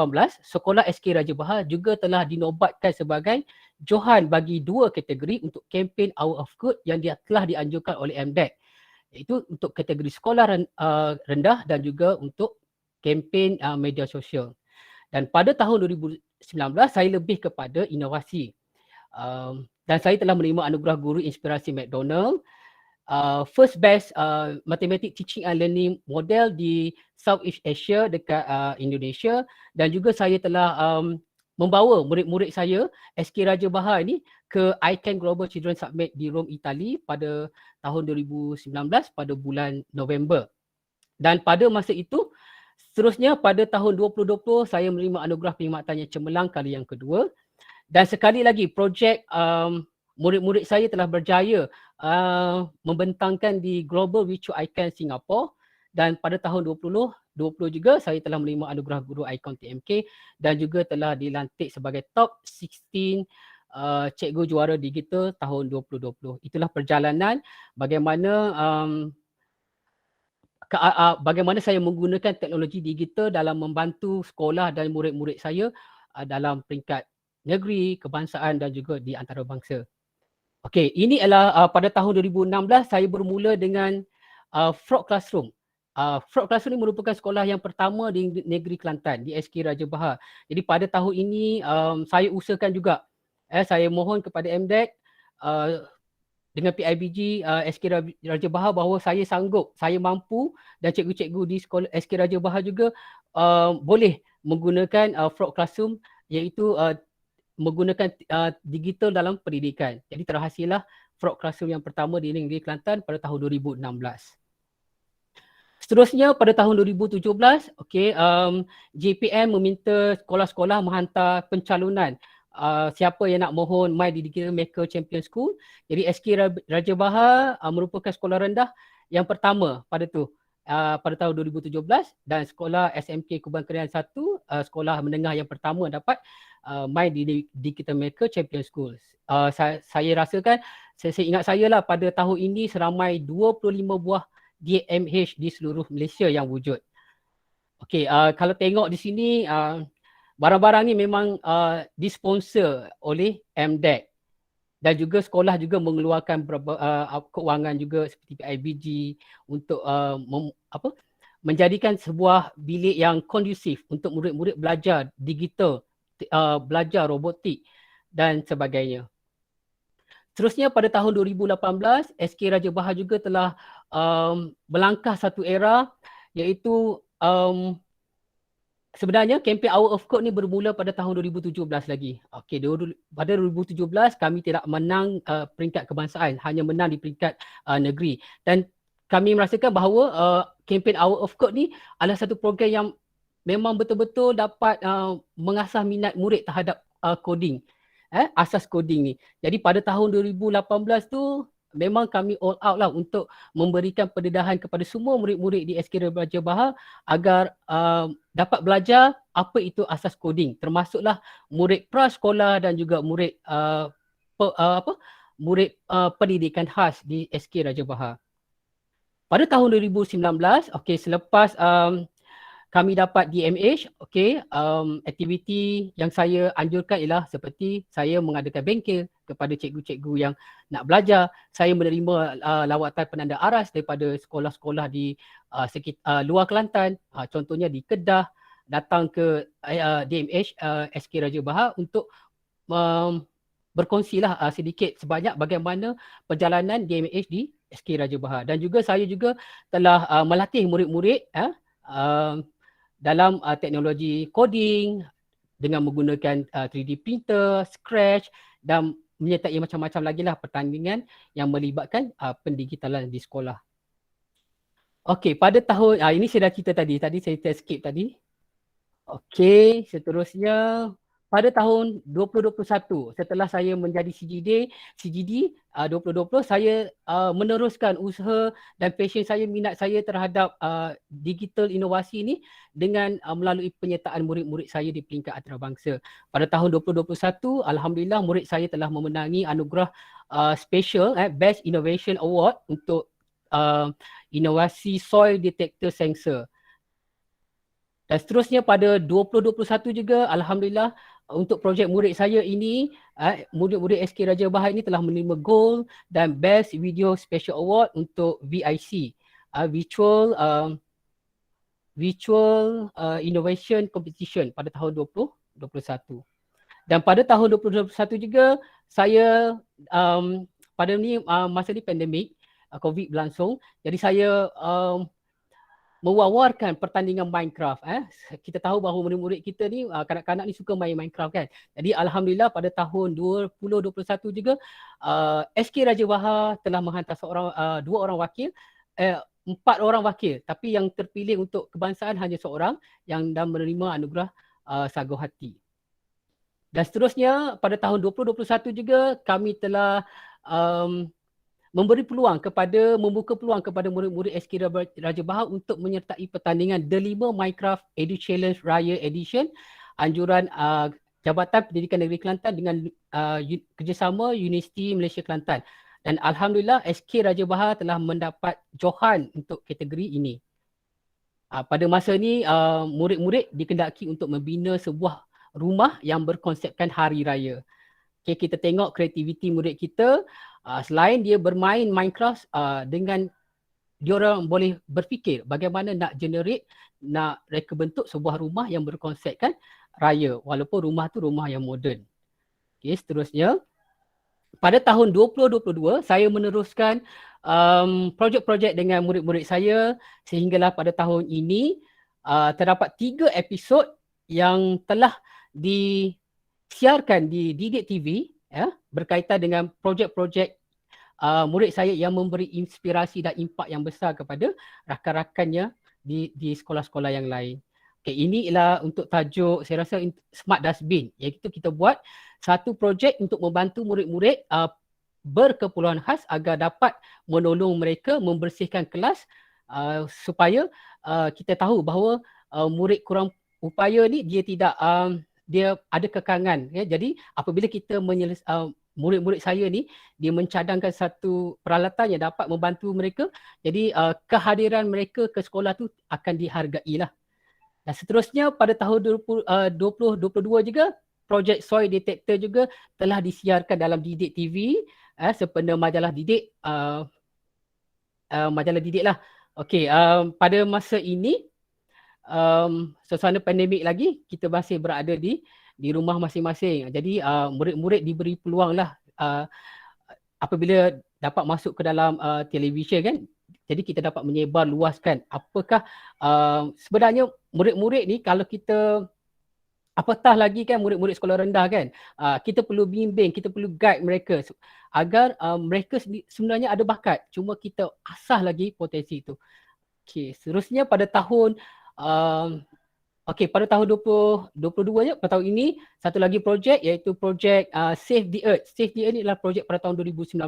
Sekolah SK Raja Bahar juga telah dinobatkan sebagai Johan bagi 2 kategori untuk kempen Hour of Good yang telah dianjurkan oleh MDEC, iaitu untuk kategori sekolah rendah dan juga untuk kempen media sosial. Dan pada tahun 2019, saya lebih kepada inovasi. Dan saya telah menerima anugerah guru inspirasi McDonald, first best mathematics teaching and learning model di Southeast Asia dekat Indonesia, dan juga saya telah membawa murid-murid saya SK Raja Bahar ini ke ICANN Global Children Summit di Rome, Itali pada tahun 2019 pada bulan November. Dan pada masa itu, seterusnya pada tahun 2020 saya menerima anugerah perkhidmatan yang cemerlang kali yang kedua. Dan sekali lagi projek murid-murid saya telah berjaya membentangkan di Global Virtual Icon Singapore, dan pada tahun 2020 juga saya telah menerima anugerah guru ikon TMK dan juga telah dilantik sebagai top 16 cikgu juara digital tahun 2020. Itulah perjalanan bagaimana bagaimana saya menggunakan teknologi digital dalam membantu sekolah dan murid-murid saya dalam peringkat negeri, kebangsaan dan juga di antarabangsa. Okey, ini adalah pada tahun 2016 saya bermula dengan Frog Classroom. Frog Classroom ini merupakan sekolah yang pertama di negeri Kelantan, di SK Raja Bahar. Jadi pada tahun ini saya usahakan juga, saya mohon kepada MDEC dengan PIBG SK Raja Bahar bahawa saya sanggup, saya mampu dan cikgu-cikgu di sekolah SK Raja Bahar juga boleh menggunakan Frog Classroom, iaitu menggunakan digital dalam pendidikan. Jadi terhasillah Frog Classroom yang pertama di Negeri Kelantan pada tahun 2016. Seterusnya pada tahun 2017, JPM meminta sekolah-sekolah menghantar pencalonan siapa yang nak mohon My Digital Maker Champion School. Jadi SK Raja Bahar merupakan sekolah rendah yang pertama pada tahun 2017 dan sekolah SMK Kubang Krian 1 sekolah menengah yang pertama dapat My Digital Maker Champion School. Saya rasakan, saya ingat saya lah, pada tahun ini seramai 25 buah DMH di seluruh Malaysia yang wujud. Okey, kalau tengok di sini barang-barang ni memang disponsor oleh MDEC dan juga sekolah juga mengeluarkan keuangan juga seperti PIBG untuk menjadikan sebuah bilik yang kondusif untuk murid-murid belajar digital, belajar robotik dan sebagainya. Seterusnya pada tahun 2018, SK Raja Bahar juga telah melangkah satu era, iaitu sebenarnya kempen Hour of Code ni bermula pada tahun 2017 lagi. Okey, pada 2017 kami tidak menang peringkat kebangsaan, hanya menang di peringkat negeri. Dan kami merasakan bahawa kempen Hour of Code ni adalah satu program yang memang betul-betul dapat mengasah minat murid terhadap coding. Asas coding ni. Jadi pada tahun 2018 tu memang kami all out lah untuk memberikan pendedahan kepada semua murid-murid di SK Raja Bahar agar dapat belajar apa itu asas coding, termasuklah murid prasekolah dan juga murid pendidikan khas di SK Raja Bahar. Pada tahun 2019, selepas kami dapat DMH, aktiviti yang saya anjurkan ialah seperti saya mengadakan bengkel kepada cikgu-cikgu yang nak belajar. Saya menerima lawatan penanda aras daripada sekolah-sekolah di luar Kelantan, contohnya di Kedah, datang ke DMH SK Raja Bahar untuk berkongsilah sedikit sebanyak bagaimana perjalanan DMH di SK Raja Bahar. Dan juga saya juga telah melatih murid-murid dalam teknologi coding dengan menggunakan 3D printer, Scratch dan menyertai macam-macam lagi lah pertandingan yang melibatkan pendigitalan di sekolah. Okey, pada tahun, ini saya dah cerita tadi saya skip tadi. Okey, seterusnya pada tahun 2021 setelah saya menjadi CGD 2020, saya meneruskan usaha dan passion saya, minat saya terhadap digital inovasi ni dengan melalui penyertaan murid-murid saya di peringkat antarabangsa. Pada tahun 2021, alhamdulillah murid saya telah memenangi anugerah special Best Innovation Award untuk inovasi soil detector sensor. Dan seterusnya pada 2021 juga alhamdulillah untuk projek murid saya ini, murid-murid SK Raja Bahar ini telah menerima Gold dan Best Video Special Award untuk VIC, Virtual Innovation Competition pada tahun 2021. Dan pada tahun 2021 juga saya pada ni masa ni pandemik COVID berlangsung, jadi saya mewawarkan pertandingan Minecraft. Kita tahu bahawa murid-murid kita ni, kanak-kanak ni suka main Minecraft kan. Jadi alhamdulillah pada tahun 2021 juga SK Raja Bahar telah menghantar 2 orang wakil, 4 orang wakil, tapi yang terpilih untuk kebangsaan hanya seorang yang dah menerima anugerah Sagu Hati. Dan seterusnya pada tahun 2021 juga kami telah membuka peluang kepada murid-murid SK Raja Bahar untuk menyertai pertandingan The 5 Minecraft Edu Challenge Raya Edition anjuran Jabatan Pendidikan Negeri Kelantan dengan kerjasama Universiti Malaysia Kelantan. Dan alhamdulillah SK Raja Bahar telah mendapat johan untuk kategori ini. Pada masa ni murid-murid dikendaki untuk membina sebuah rumah yang berkonsepkan hari raya. Kita tengok kreativiti murid kita. Selain dia bermain Minecraft, dengan diorang boleh berfikir bagaimana nak reka bentuk sebuah rumah yang berkonsepkan raya, walaupun rumah tu rumah yang moden. Seterusnya pada tahun 2022 saya meneruskan projek-projek dengan murid-murid saya sehinggalah pada tahun ini terdapat 3 episod yang telah disiarkan di Didik TV ya, berkaitan dengan projek-projek murid saya yang memberi inspirasi dan impak yang besar kepada rakan-rakannya di sekolah-sekolah yang lain. Okay, ini ialah untuk tajuk saya rasa Smart Dustbin, iaitu kita buat satu projek untuk membantu murid-murid berkeperluan khas agar dapat menolong mereka membersihkan kelas supaya kita tahu bahawa murid kurang upaya ni dia tidak dia ada kekangan ya. Jadi apabila kita murid-murid saya ni dia mencadangkan satu peralatan yang dapat membantu mereka, jadi kehadiran mereka ke sekolah tu akan dihargai lah. Dan seterusnya pada tahun 2022 juga projek Soil Detector juga telah disiarkan dalam Didik TV sempena majalah Didik lah. Okey, pada masa ini suasana pandemik lagi, kita masih berada di rumah masing-masing. Jadi murid-murid diberi peluang lah apabila dapat masuk ke dalam televisyen kan. Jadi kita dapat menyebar luaskan apakah sebenarnya murid-murid ni, kalau kita apatah lagi kan murid-murid sekolah rendah kan, kita perlu bimbing, kita perlu guide mereka agar mereka sebenarnya ada bakat, cuma kita asah lagi potensi itu. Okey, seterusnya pada tahun pada tahun 2022 je, pada tahun ini satu lagi projek iaitu projek Save the Earth. Save the Earth ni adalah projek pada tahun 2019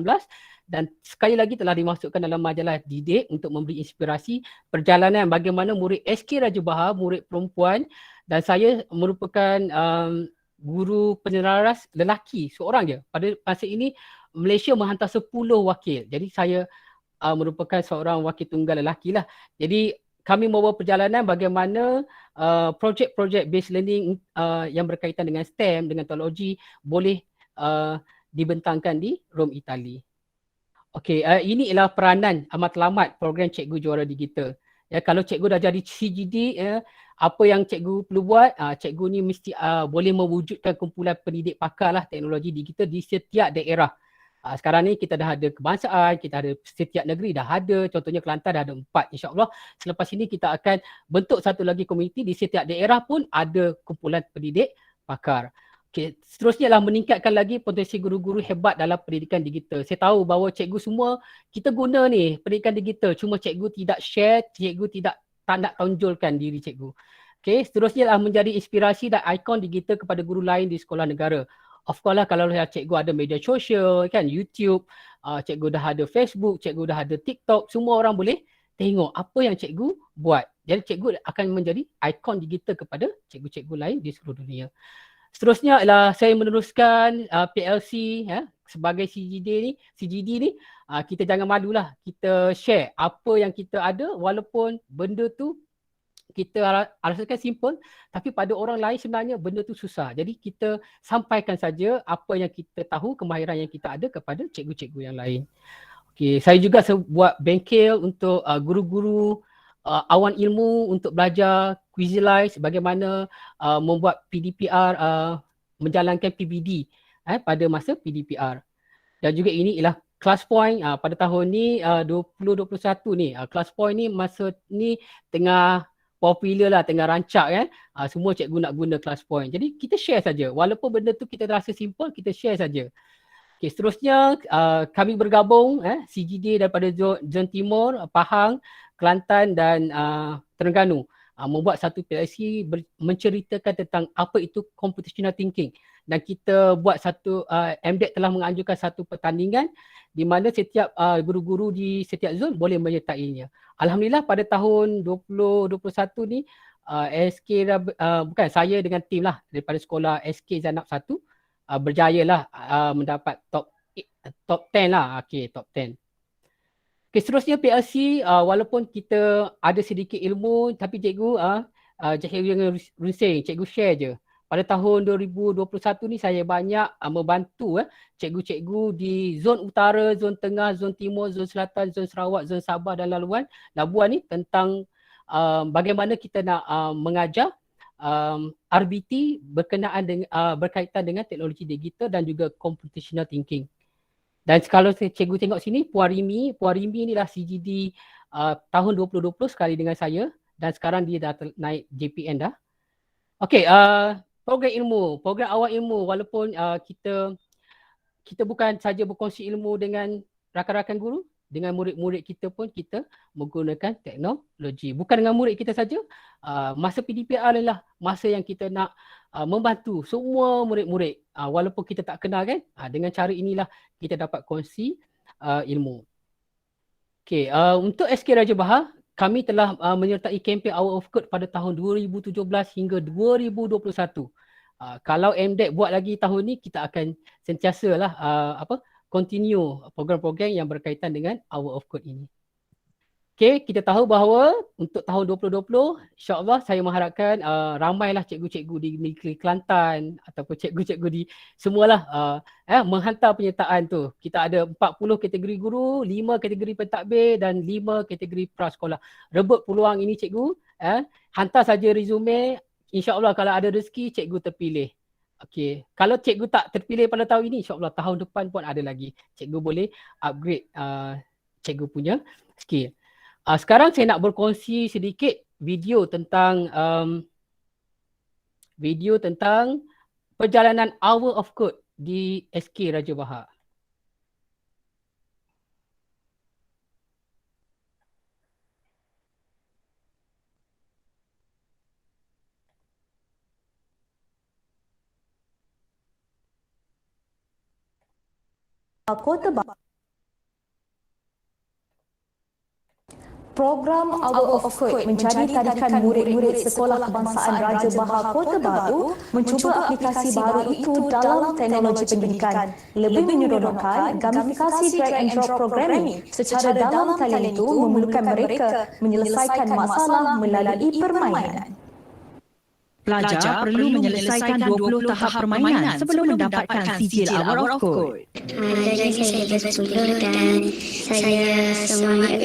dan sekali lagi telah dimasukkan dalam majalah Didik untuk memberi inspirasi perjalanan bagaimana murid SK Raja Bahar, murid perempuan, dan saya merupakan guru peneraras lelaki seorang je. Pada masa ini Malaysia menghantar 10 wakil. Jadi saya merupakan seorang wakil tunggal lelaki lah. Jadi kami membawa perjalanan bagaimana projek-projek based learning yang berkaitan dengan STEM, dengan teknologi boleh dibentangkan di Rome, Itali. Okey, ini ialah peranan matlamat program Cikgu Juara Digital. Ya, kalau cikgu dah jadi CGD, apa yang cikgu perlu buat, cikgu ni mesti boleh mewujudkan kumpulan pendidik pakar lah teknologi digital di setiap daerah. Sekarang ni kita dah ada kebangsaan, kita ada setiap negeri dah ada, contohnya Kelantan dah ada 4. InsyaAllah selepas ini kita akan bentuk satu lagi komuniti, di setiap daerah pun ada kumpulan pendidik pakar. Okay, seterusnya adalah meningkatkan lagi potensi guru-guru hebat dalam pendidikan digital. Saya tahu bahawa cikgu semua kita guna ni pendidikan digital, cuma cikgu tidak share, cikgu tak nak tonjolkan diri cikgu. Okay, seterusnya adalah menjadi inspirasi dan ikon digital kepada guru lain di sekolah negara. Of course lah, kalau cikgu ada media sosial kan, YouTube, cikgu dah ada Facebook, cikgu dah ada TikTok, semua orang boleh tengok apa yang cikgu buat. Jadi cikgu akan menjadi ikon digital kepada cikgu-cikgu lain di seluruh dunia. Seterusnya adalah saya meneruskan PLC sebagai CGD ni, kita jangan malulah, kita share apa yang kita ada walaupun benda tu kita rasakan simple, tapi pada orang lain sebenarnya benda tu susah. Jadi kita sampaikan saja apa yang kita tahu, kemahiran yang kita ada kepada cikgu-cikgu yang lain. Okay, saya juga buat bengkel untuk guru-guru awan ilmu untuk belajar Quizilize bagaimana membuat PDPR, menjalankan PBD pada masa PDPR. Dan juga ini ialah ClassPoint pada tahun ni 2021 ni. ClassPoint ni masa ni tengah popular lah, tengah rancak kan. Semua cikgu nak guna ClassPoint. Jadi kita share saja. Walaupun benda tu kita rasa simple, kita share saja. Okay, seterusnya kami bergabung CGD daripada Zon Timur, Pahang, Kelantan dan Terengganu membuat satu PLC menceritakan tentang apa itu computational thinking, dan kita buat satu MDEC telah menganjurkan satu pertandingan di mana setiap guru-guru di setiap zon boleh menyertainya. Alhamdulillah pada tahun 2021 ni bukan saya dengan tim lah daripada sekolah SK Zainab 1 berjaya lah mendapat top 10 lah. Okey, top 10. Okay, seterusnya PLC, walaupun kita ada sedikit ilmu, tapi cikgu jangan rusing, cikgu share je. Pada tahun 2021 ni saya banyak membantu cikgu-cikgu di zon utara, zon tengah, zon timur, zon selatan, zon Sarawak, zon Sabah dan Labuan ni tentang bagaimana kita nak mengajar RBT berkenaan dengan berkaitan dengan teknologi digital dan juga computational thinking. Dan kalau cikgu tengok sini, Puan Rimi inilah CGD tahun 2020 sekali dengan saya dan sekarang dia dah naik JPN dah. Okey, program awal ilmu, walaupun kita bukan saja berkongsi ilmu dengan rakan-rakan guru, dengan murid-murid kita pun kita menggunakan teknologi. Bukan dengan murid kita saja, masa PDPR adalah masa yang kita nak membantu semua murid-murid walaupun kita tak kenal kan. Dengan cara inilah kita dapat kongsi ilmu. Okey, untuk SK Raja Bahar, kami telah menyertai kempen Hour of Code pada tahun 2017 hingga 2021. Kalau MDEC buat lagi tahun ni, kita akan sentiasalah continue program-program yang berkaitan dengan Hour of Code ini. Okey, kita tahu bahawa untuk tahun 2020, insya-Allah saya mengharapkan ramailah cikgu-cikgu di Negeri Kelantan ataupun cikgu-cikgu di semualah menghantar penyertaan tu. Kita ada 40 kategori guru, 5 kategori pentadbir dan 5 kategori prasekolah. Rebut peluang ini cikgu, hantar saja resume, insya-Allah kalau ada rezeki cikgu terpilih. Okey, kalau cikgu tak terpilih pada tahun ini, insya-Allah tahun depan pun ada lagi. Cikgu boleh upgrade cikgu punya skill. Sekarang saya nak berkongsi sedikit video tentang perjalanan Hour of Code di SK Raja Bahar. Kota Bahar. Program Hour of Code menjadi tarikan murid-murid Sekolah Kebangsaan Raja Bahar Kota Batu mencuba aplikasi baru itu dalam teknologi pendidikan. Lebih menyeronokkan, gamifikasi drag and drop programming secara dalam talian itu memerlukan mereka menyelesaikan masalah melalui permainan. Pelajar perlu menyelesaikan 20 tahap permainan sebelum mendapatkan sijil Hour of Code. Jadi saya bersetuju dan saya semangat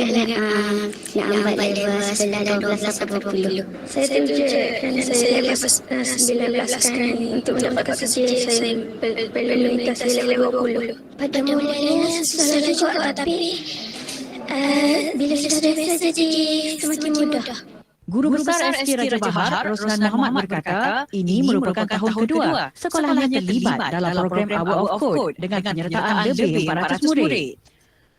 nak ambil level 11, 12 atau 20. Saya setuju kerana saya level 19 kan untuk mendapatkan sijil saya perlu meningkatkan level 20. Pada mulanya susah juga tapi bila sudah biasa jadi semakin mudah. Guru Besar SK Raja Bahar, Roslan Muhammad berkata, ini merupakan tahun kedua sekolahnya terlibat dalam program Hour of Code dengan penyertaan lebih 400 murid.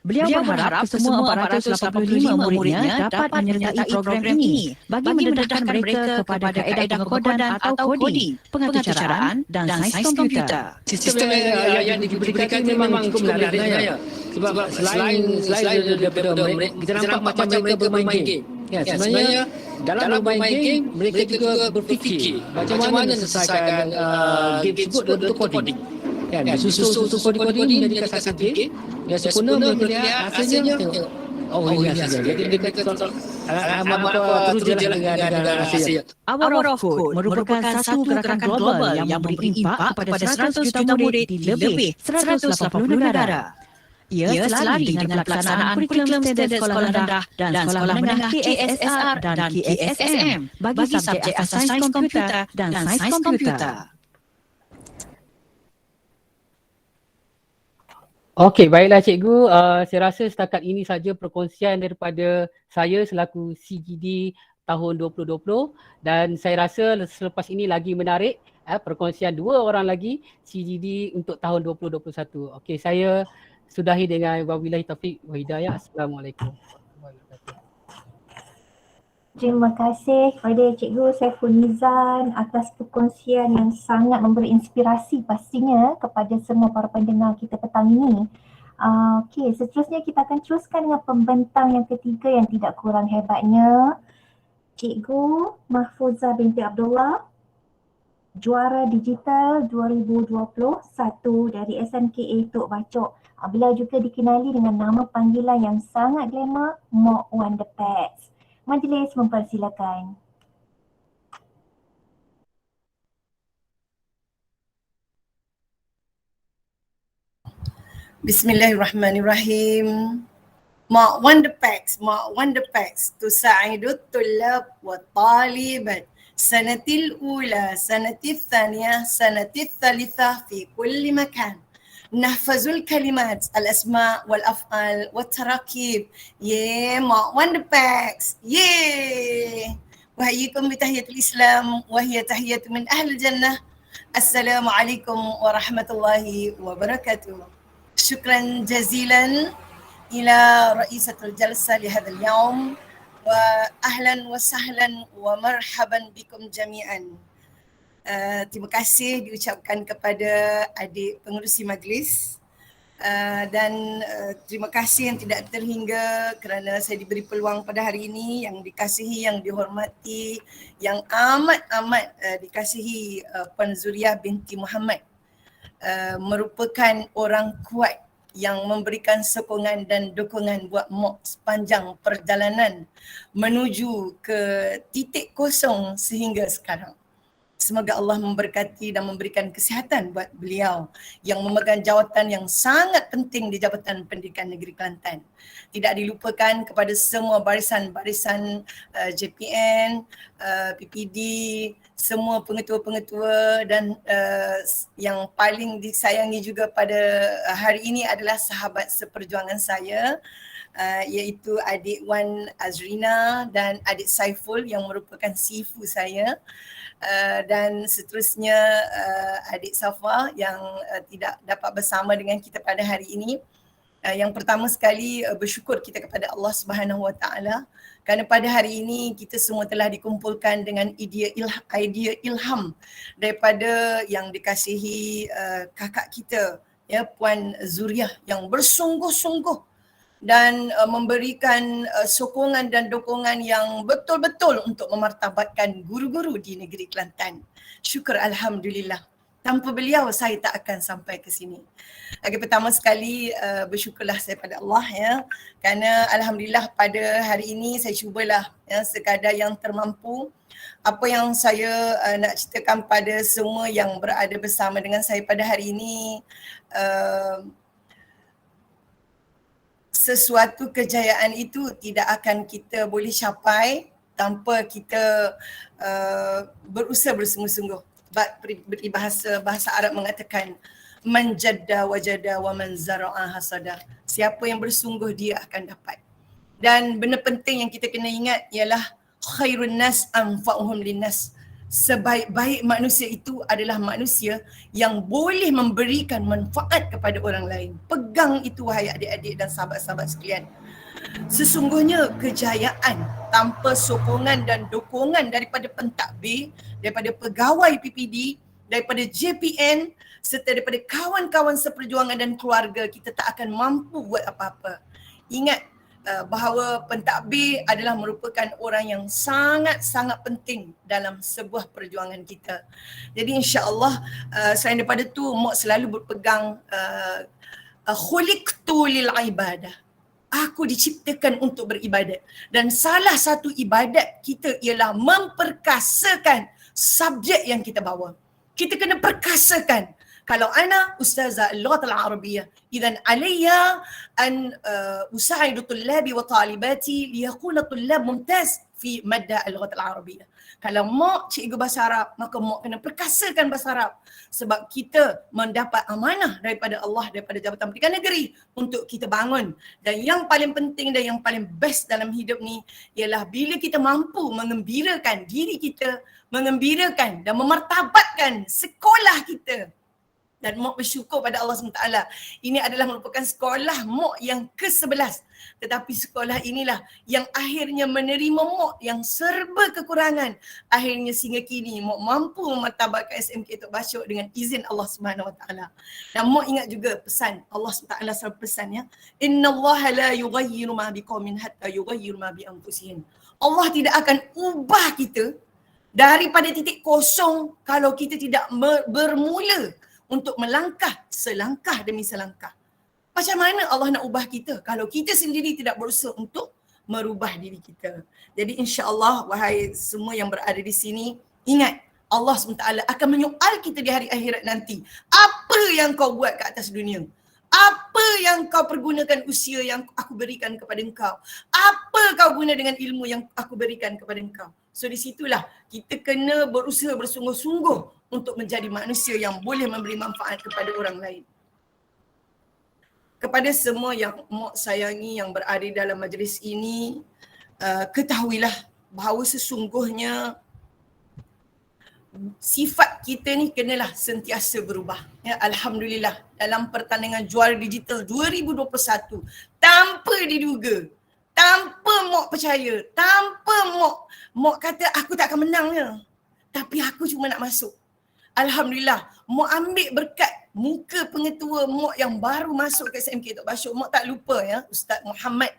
Beliau berharap semua 485 muridnya dapat menyertai program ini bagi mendedahkan mereka kepada kaedah pengkodan atau koding, pengaturcaraan dan sains komputer. Sistem yang diberikan memang cukup menarik ya. Sebab selain daripada mereka, kita nampak macam mereka bermain game. Ya, sebenarnya dalam bermain game, mereka juga berfikir macam mana menyelesaikan game tersebut dalam coding. Kan, disusun coding menjadikan satu game. Yang sempurna mereka lihat hasilnya tengok. Oh, ini hasilnya. Jadi mereka terus jalan dengan hasilnya. Hour of Code merupakan satu gerakan global yang memberi impak kepada 100 juta murid di lebih 180 negara. Ia selari dengan pelaksanaan kurikulum standard sekolah rendah dan sekolah menengah KSSR dan KSSM bagi subjek asas sains komputer dan sains komputer. Okey, baiklah cikgu. Saya rasa setakat ini saja perkongsian daripada saya selaku CGD tahun 2020 dan saya rasa selepas ini lagi menarik perkongsian 2 orang lagi CGD untuk tahun 2021. Okey, saya sudahi dengan wabillahi taufiq wa hidayah. Assalamualaikum. Terima kasih kepada Cikgu Saiful Nizam atas perkongsian yang sangat memberi inspirasi pastinya kepada semua para pendengar kita petang ini. Okey, seterusnya kita akan teruskan dengan pembentang yang ketiga yang tidak kurang hebatnya. Cikgu Mahfuzah binti Abdullah, juara digital 2021 dari SMKA Tok Bacok. Beliau juga dikenali dengan nama panggilan yang sangat glamour, Mok Wonderpacks. Majlis mempersilakan. Bismillahirrahmanirrahim. Mok Wonderpacks tusaidu tullab wa talibat sanatil ula, sanatil thaniyah, sanatil thalithah fi kulli makan. nahfazul kalimat, al-asma' wal-af'al wat-tarakib. Mak Wonder Packs. Wahayyikum bi tahiyatul Islam wa hiya tahiyatu min ahli jannah. Assalamualaikum warahmatullahi wabarakatuh. Syukran jazilan ila ra'isatul jalsa li hadzal yaum wa ahlan wa sahlan wa marhaban bikum jami'an. Terima kasih diucapkan kepada adik pengerusi majlis dan terima kasih yang tidak terhingga kerana saya diberi peluang pada hari ini, yang dikasihi, yang dihormati, yang amat dikasihi Puan Zuriah binti Muhammad, merupakan orang kuat yang memberikan sokongan dan dukungan buat MOK sepanjang perjalanan menuju ke titik kosong sehingga sekarang. Semoga Allah memberkati dan memberikan kesihatan buat beliau yang memegang jawatan yang sangat penting di Jabatan Pendidikan Negeri Kelantan. Tidak dilupakan kepada semua barisan-barisan JPN, PPD, semua pengetua-pengetua dan yang paling disayangi juga pada hari ini adalah sahabat seperjuangan saya, iaitu adik Wan Azrina dan adik Saiful yang merupakan sifu saya. Dan seterusnya adik Safa yang tidak dapat bersama dengan kita pada hari ini. Yang pertama sekali bersyukur kita kepada Allah Subhanahu Wa Taala kerana pada hari ini kita semua telah dikumpulkan dengan idea ilham daripada yang dikasihi kakak kita, ya, Puan Zuriah, yang bersungguh-sungguh dan memberikan sokongan dan dukungan yang betul-betul untuk memartabatkan guru-guru di negeri Kelantan. Syukur Alhamdulillah. Tanpa beliau saya tak akan sampai ke sini. Pertama sekali bersyukurlah saya pada Allah, ya, kerana Alhamdulillah pada hari ini saya cubalah, ya, sekadar yang termampu. Apa yang saya nak ceritakan pada semua yang berada bersama dengan saya pada hari ini, sesuatu kejayaan itu tidak akan kita boleh capai tanpa kita berusaha bersungguh-sungguh. Bahasa Arab mengatakan man jadda wajada wa man zara'a hasada. Siapa yang bersungguh dia akan dapat. Dan benda penting yang kita kena ingat ialah khairun nas anfa'uhum linnas. Sebaik-baik manusia itu adalah manusia yang boleh memberikan manfaat kepada orang lain. Pegang itu wahai adik-adik dan sahabat-sahabat sekalian. Sesungguhnya kejayaan tanpa sokongan dan dukungan daripada pentadbir, daripada pegawai PPD, daripada JPN serta daripada kawan-kawan seperjuangan dan keluarga, kita tak akan mampu buat apa-apa. Ingat bahawa pentadbir adalah merupakan orang yang sangat-sangat penting dalam sebuah perjuangan kita. Jadi insya-Allah selain daripada tu, Mak selalu berpegang khuliqtu lil ibadah. Aku diciptakan untuk beribadat. Dan salah satu ibadat kita ialah memperkasakan subjek yang kita bawa. Kita kena perkasakan. Kalau ana ustazah al-lughat al-arabiyah, idzan alayya an usaidu tullabi wa talibati liyakuna tullab mumtaz fi madda al-lughat al-arabiyah. Kalau mak cikgu bahasa Arab, maka mak kena perkasakan bahasa Arab sebab kita mendapat amanah daripada Allah, daripada Jabatan Pendidikan Negeri untuk kita bangun. Dan yang paling penting dan yang paling best dalam hidup ni ialah bila kita mampu mengembirakan diri kita, mengembirakan dan memartabatkan sekolah kita. Dan Mak bersyukur pada Allah SWT. Ini adalah merupakan sekolah Mak yang ke-11. Tetapi sekolah inilah yang akhirnya menerima Mak yang serba kekurangan. Akhirnya sehingga kini Mak mampu memartabatkan SMK Tok Bashok dengan izin Allah SWT. Dan Mak ingat juga pesan Allah SWT selalu pesan, ya. Inna Allah la yughayyiru ma biqaumin hatta yughayyiru ma bi anfusihim. Allah tidak akan ubah kita daripada titik kosong kalau kita tidak bermula untuk melangkah selangkah demi selangkah. Macam mana Allah nak ubah kita kalau kita sendiri tidak berusaha untuk merubah diri kita? Jadi insya-Allah wahai semua yang berada di sini, ingat Allah SWT akan menyoal kita di hari akhirat nanti. Apa yang kau buat ke atas dunia? Apa yang kau pergunakan usia yang aku berikan kepada engkau? Apa kau guna dengan ilmu yang aku berikan kepada engkau? So di situlah kita kena berusaha bersungguh-sungguh untuk menjadi manusia yang boleh memberi manfaat kepada orang lain. kepada semua yang Mok sayangi yang berada dalam majlis ini, ketahuilah bahawa sesungguhnya sifat kita ni kenalah sentiasa berubah. Ya, Alhamdulillah dalam pertandingan juara digital 2021 tanpa diduga, tanpa Mok percaya, tanpa Mok kata aku tak akan menangnya, tapi aku cuma nak masuk. Alhamdulillah, Mok ambil berkat muka pengetua Mok yang baru masuk ke SMK Tok Bashir. Mok tak lupa ya, Ustaz Muhammad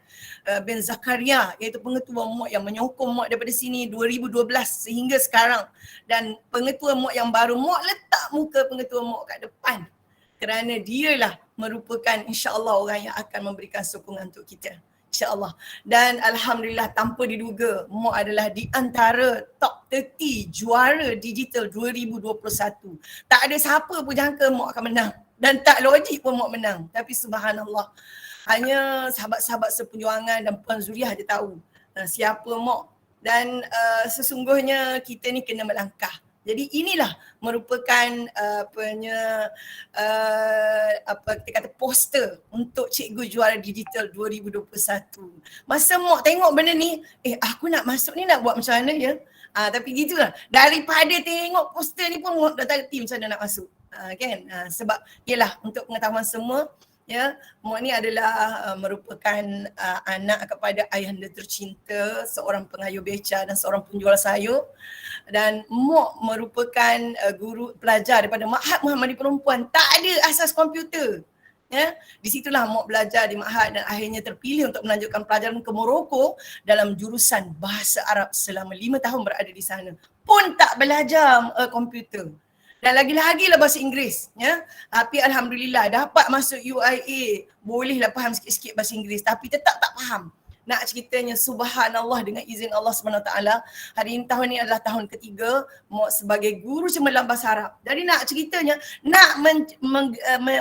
bin Zakaria, iaitu pengetua Mok yang menyokong Mok daripada sini 2012 sehingga sekarang. Dan pengetua Mok yang baru, Mok letak muka pengetua Mok kat depan kerana dialah merupakan insya-Allah orang yang akan memberikan sokongan untuk kita. InsyaAllah. Dan Alhamdulillah tanpa diduga, Mok adalah di antara top 30 juara digital 2021. Tak ada siapa pun jangka Mok akan menang. Dan tak logik pun Mok menang. Tapi subhanallah, hanya sahabat-sahabat seperjuangan dan Puan Zuriah dia tahu siapa Mok. Dan sesungguhnya kita ni kena melangkah. Jadi inilah merupakan kita kata poster untuk Cikgu Juara Digital 2021. Masa Mok tengok benda ni, aku nak masuk ni nak buat macam mana ya? Tapi gitulah. Daripada tengok poster ni pun Mok dah terti macam mana nak masuk. Kan? Sebab yalah untuk pengetahuan semua, ya, Mok ni adalah merupakan anak kepada ayahanda tercinta, seorang pengayuh beca dan seorang penjual sayur. Dan Mok merupakan guru pelajar daripada Ma'had Muhammadi Perempuan, tak ada asas komputer. Ya, di situlah Mok belajar di Ma'had dan akhirnya terpilih untuk melanjutkan pelajaran ke Morocco dalam jurusan bahasa Arab selama 5 tahun berada di sana. Pun tak belajar komputer. Dan lagi-lagi lah bahasa Inggeris, ya. Tapi Alhamdulillah dapat masuk UIA, bolehlah faham sikit-sikit bahasa Inggeris, tapi tetap tak faham. Nak ceritanya subhanallah dengan izin Allah SWT, hari ini tahun ini adalah tahun ketiga Mok sebagai guru cemerlang bahasa Arab. Jadi nak ceritanya, nak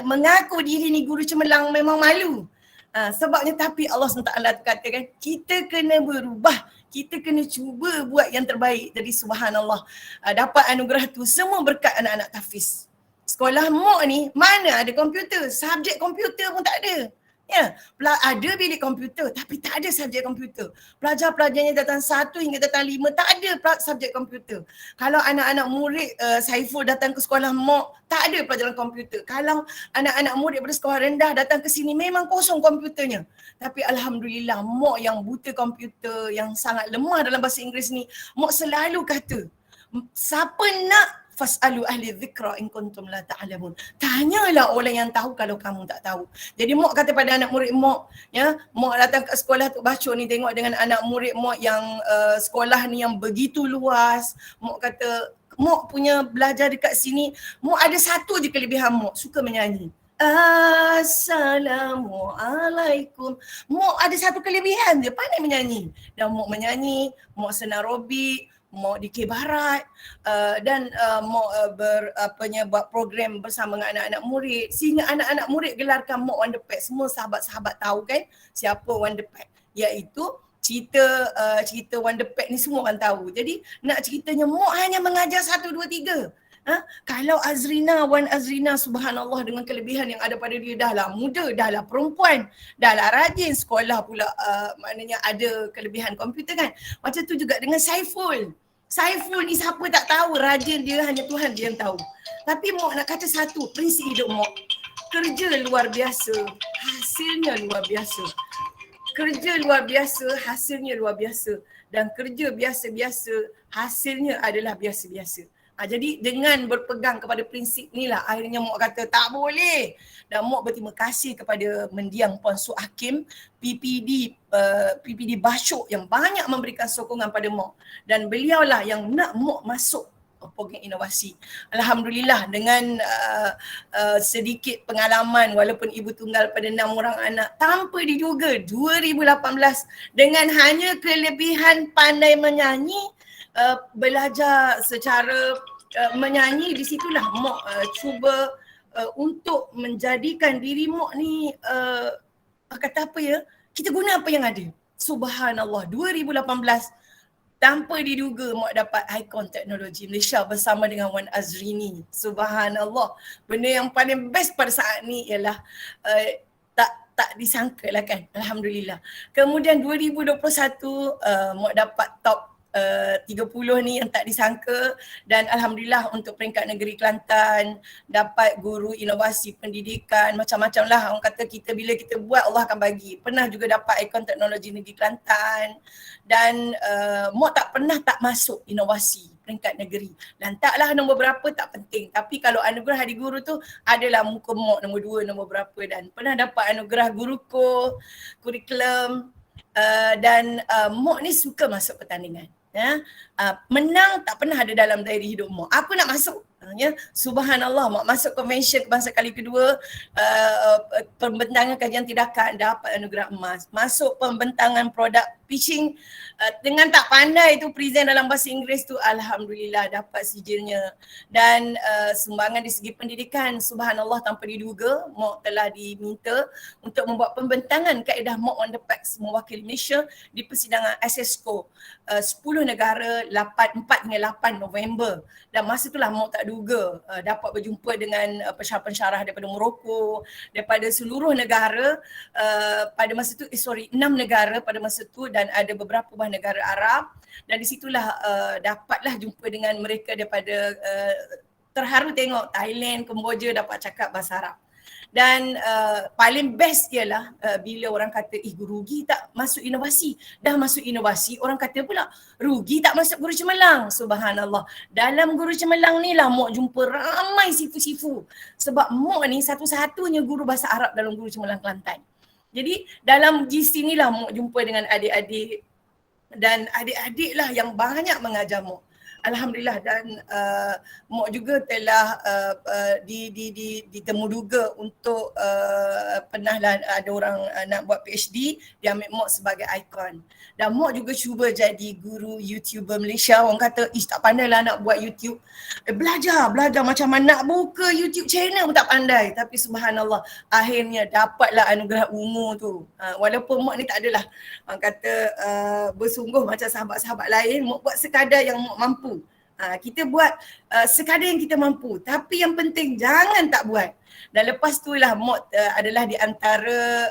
mengaku diri ni guru cemerlang memang malu. Sebabnya tapi Allah SWT katakan kita kena berubah. Kita kena cuba buat yang terbaik. Jadi subhanallah, dapat anugerah tu semua berkat anak-anak tahfiz. Sekolah Mok ni mana ada komputer, subjek komputer pun tak ada. Ya, ada bilik komputer tapi tak ada subjek komputer. Pelajar-pelajarnya datang 1 hingga datang 5 tak ada subjek komputer. Kalau anak-anak murid Saiful datang ke sekolah Mok, tak ada pelajaran komputer. Kalau anak-anak murid daripada sekolah rendah datang ke sini, memang kosong komputernya. Tapi Alhamdulillah, Mok yang buta komputer, yang sangat lemah dalam bahasa Inggeris ni, Mok selalu kata, siapa nak fas'alu ahli dzikra in kuntum la ta'lamun. Tanyalah orang yang tahu kalau kamu tak tahu. Jadi Mok kata pada anak murid Mok, ya, Mok datang ke sekolah Tok Bashir ni, tengok dengan anak murid Mok yang sekolah ni yang begitu luas. Mok kata Mok punya belajar dekat sini, Mok ada satu je kelebihan Mok, suka menyanyi. Assalamualaikum. Mok ada satu kelebihan je, pandai menyanyi. Dan Mok menyanyi, Mok senang aerobik, Mok di K Barat, dan Mok buat program bersama dengan anak-anak murid sehingga anak-anak murid gelarkan Mok Wonderpad. Semua sahabat-sahabat tahu kan siapa Wonderpad, iaitu cerita Wonderpad ni semua orang tahu. Jadi nak ceritanya Mok hanya mengajar 1, 2, 3. Kalau Wan Azrina subhanallah dengan kelebihan yang ada pada dia, dah lah muda, dah lah perempuan, dah lah rajin, sekolah pula maknanya ada kelebihan komputer kan. Macam tu juga dengan Saiful. Saiful ni siapa tak tahu, rajin dia, hanya Tuhan dia yang tahu. Tapi Mok nak kata satu, prinsip hidup Mok, kerja luar biasa, hasilnya luar biasa. Kerja luar biasa, hasilnya luar biasa. Dan kerja biasa-biasa, hasilnya adalah biasa-biasa. Jadi dengan berpegang kepada prinsip ni lah akhirnya Mok kata tak boleh. Dan Mok berterima kasih kepada mendiang Puan Su Hakim, PPD Bashir yang banyak memberikan sokongan pada Mok. Dan beliaulah yang nak Mok masuk program inovasi. Alhamdulillah dengan sedikit pengalaman walaupun ibu tunggal pada 6 orang anak, tanpa diduga 2018 dengan hanya kelebihan pandai menyanyi, belajar secara menyanyi, di situlah Mok cuba untuk menjadikan diri Mok ni kata apa ya, kita guna apa yang ada. Subhanallah, 2018 tanpa diduga Mok dapat Icon Teknologi Malaysia bersama dengan Wan Azrini. Subhanallah, benda yang paling best pada saat ni ialah tak disangka lah kan. Alhamdulillah. Kemudian 2021 Mok dapat top 30 ni yang tak disangka, dan alhamdulillah untuk peringkat negeri Kelantan dapat guru inovasi pendidikan, macam-macam lah orang kata. Kita bila kita buat Allah akan bagi. Pernah juga dapat ikon teknologi negeri Kelantan, dan Mok tak pernah tak masuk inovasi peringkat negeri. Lantaklah nombor berapa tak penting, tapi kalau anugerah Hari Guru tu adalah muka Mok nombor 2, nombor berapa, dan pernah dapat anugerah Guruko, kurikulum, dan Mok ni suka masuk pertandingan. Menang tak pernah ada dalam diary hidup Mok. Aku nak masuk. Subhanallah, Mak masuk convention kebangsaan kali kedua, pembentangan kajian tindakan, dapat anugerah emas. Masuk pembentangan produk pitching, dengan tak pandai tu present dalam bahasa Inggeris tu, alhamdulillah dapat sijilnya. Dan sumbangan di segi pendidikan, subhanallah tanpa diduga, Mok telah diminta untuk membuat pembentangan kaedah Mok on the Facts mewakili Malaysia di persidangan SSCO 10 negara 4 hingga 8 November. Dan masa itulah Mok tak duga dapat berjumpa dengan pensyarah-pensyarah daripada Morocco, daripada seluruh negara pada masa tu, 6 negara pada masa tu, dan ada beberapa negara Arab. Dan di situlah dapatlah jumpa dengan mereka daripada terharu tengok Thailand, Kemboja dapat cakap bahasa Arab. Dan paling best ialah bila orang kata, rugi tak masuk inovasi. Dah masuk inovasi, orang kata pula rugi tak masuk guru cemerlang. Subhanallah. Dalam guru cemerlang ni lah Mok jumpa ramai sifu-sifu. Sebab Mok ni satu-satunya guru bahasa Arab dalam guru cemerlang Kelantan. Jadi dalam GC ni lah Mok jumpa dengan adik-adik, dan adik-adik lah yang banyak mengajar Mok. Alhamdulillah. Dan Mok juga telah ditemuduga untuk pernahlah ada orang nak buat PhD, dia ambil Mok sebagai ikon. Dan Mok juga cuba jadi guru YouTuber Malaysia. Orang kata, tak pandai lah nak buat YouTube. Belajar macam mana nak buka YouTube channel pun tak pandai. Tapi subhanallah, akhirnya dapatlah anugerah ungu tu. Walaupun Mok ni tak adalah orang kata bersungguh macam sahabat-sahabat lain. Mok buat sekadar yang Mok mampu. Kita buat sekadar yang kita mampu, tapi yang penting jangan tak buat. Dan lepas tu lah Mok adalah di antara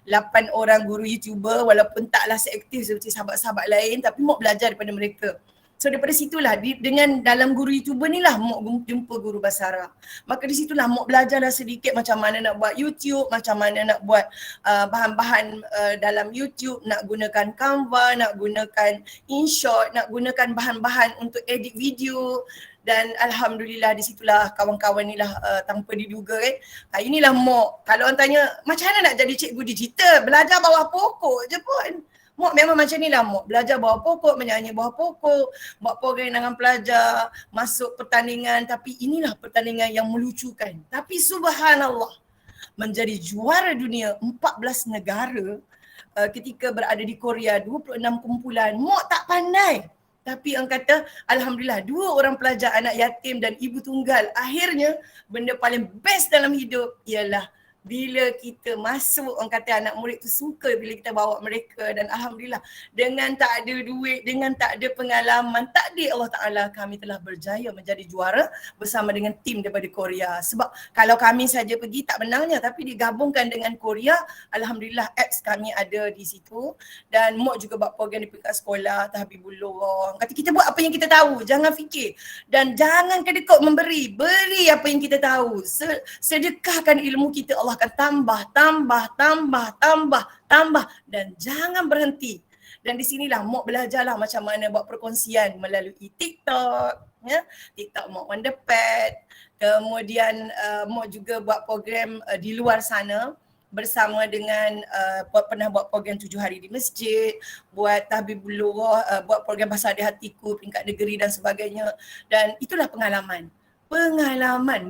8 orang guru YouTuber, walaupun taklah seaktif seperti sahabat-sahabat lain, tapi Mok belajar daripada mereka. So daripada situlah, dengan dalam guru YouTuber ni lah Mok jumpa guru bahasa Arab. Maka di situlah Mok belajarlah sedikit macam mana nak buat YouTube, macam mana nak buat bahan-bahan dalam YouTube, nak gunakan Canva, nak gunakan InShot, nak gunakan bahan-bahan untuk edit video. Dan alhamdulillah di situlah kawan-kawan ni lah tanpa diduga kan. Inilah Mok. Kalau orang tanya macam mana nak jadi cikgu digital, belajar bawah pokok je pun. Mok memang macam ni lah Mok, belajar bawah pokok, menyanyi bawah pokok, buat program dengan pelajar, masuk pertandingan, tapi inilah pertandingan yang melucukan. Tapi subhanallah, menjadi juara dunia 14 negara ketika berada di Korea, 26 kumpulan, Mok tak pandai. Tapi orang kata alhamdulillah 2 orang pelajar anak yatim dan ibu tunggal, akhirnya benda paling best dalam hidup ialah bila kita masuk, orang kata anak murid tu suka bila kita bawa mereka. Dan alhamdulillah dengan tak ada duit, dengan tak ada pengalaman, takdir Allah Ta'ala, kami telah berjaya menjadi juara bersama dengan tim daripada Korea. Sebab kalau kami saja pergi tak menangnya, tapi digabungkan dengan Korea, alhamdulillah apps kami ada di situ. Dan Mok juga buat program di peringkat sekolah, Tahbibullah. Kata kita buat apa yang kita tahu, jangan fikir. Dan jangan kedekut memberi, beri apa yang kita tahu. Sedekahkan ilmu kita, Allah akan tambah dan jangan berhenti. Dan di sinilah Mok belajarlah macam mana buat perkongsian melalui TikTok, TikTok Mok on the Pad. Kemudian Mok juga buat program di luar sana bersama dengan pernah buat program 7 hari di masjid, buat Tahbibullah, buat program Bahasa di Hatiku peringkat negeri dan sebagainya. Dan itulah pengalaman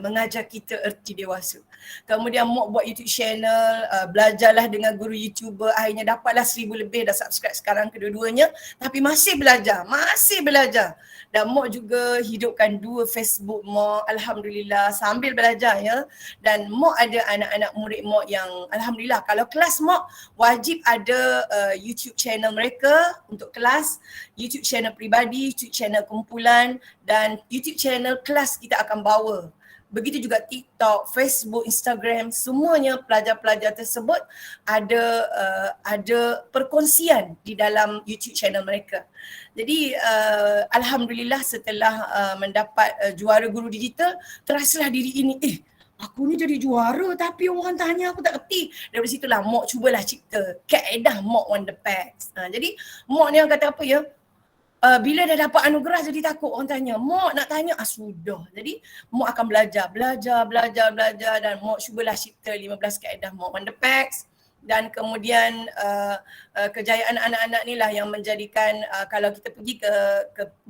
mengajar kita erti dewasa. Kemudian Mok buat YouTube channel, belajarlah dengan guru YouTuber, akhirnya dapatlah 1000 lebih dah subscribe sekarang kedua-duanya, tapi masih belajar. Dan Mok juga hidupkan 2 Facebook Mok, alhamdulillah, sambil belajar ya. Dan Mok ada anak-anak murid Mok yang alhamdulillah, kalau kelas Mok wajib ada YouTube channel mereka untuk kelas, YouTube channel peribadi, YouTube channel kumpulan, dan YouTube channel kelas kita akan bawa Begitu juga TikTok, Facebook, Instagram, semuanya pelajar-pelajar tersebut ada perkongsian di dalam YouTube channel mereka. Jadi alhamdulillah setelah mendapat juara guru digital, terasalah diri ini, aku ni jadi juara tapi orang tanya aku tak kerti. Dari situlah Mok cubalah cipta kaedah Mok Wonderpacks. Jadi Mok ni orang kata apa ya? Bila dah dapat anugerah jadi takut orang tanya. Mok nak tanya, sudah. Jadi Mok akan belajar dan Mok cubalah cipta 15 kaedah Mok Wonderpacks. Dan kemudian kejayaan anak-anak ni lah yang menjadikan kalau kita pergi ke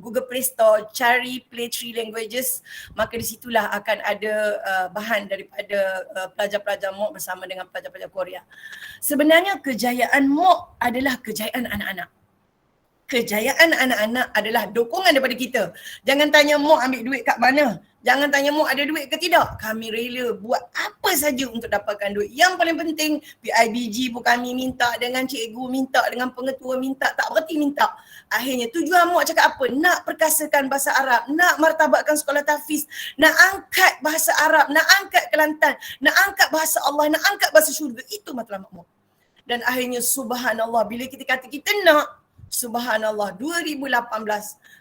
Google Play Store cari Play 3 Languages, maka di situlah akan ada bahan daripada pelajar-pelajar Mok bersama dengan pelajar-pelajar Korea. Sebenarnya kejayaan Mok adalah kejayaan anak-anak. Kejayaan anak-anak adalah dokongan daripada kita. Jangan tanya Mok ambil duit kat mana. Jangan tanya Mok ada duit ke tidak. Kami rela buat apa saja untuk dapatkan duit. Yang paling penting PIBG pun kami minta, dengan cikgu minta, dengan pengetua minta, tak berhenti minta. Akhirnya tujuan Mok cakap apa? Nak perkasakan bahasa Arab, nak martabatkan sekolah tahfiz, nak angkat bahasa Arab, nak angkat Kelantan, nak angkat bahasa Allah, nak angkat bahasa syurga. Itu matlamat Mok. Dan akhirnya subhanallah bila kita kata kita nak, subhanallah 2018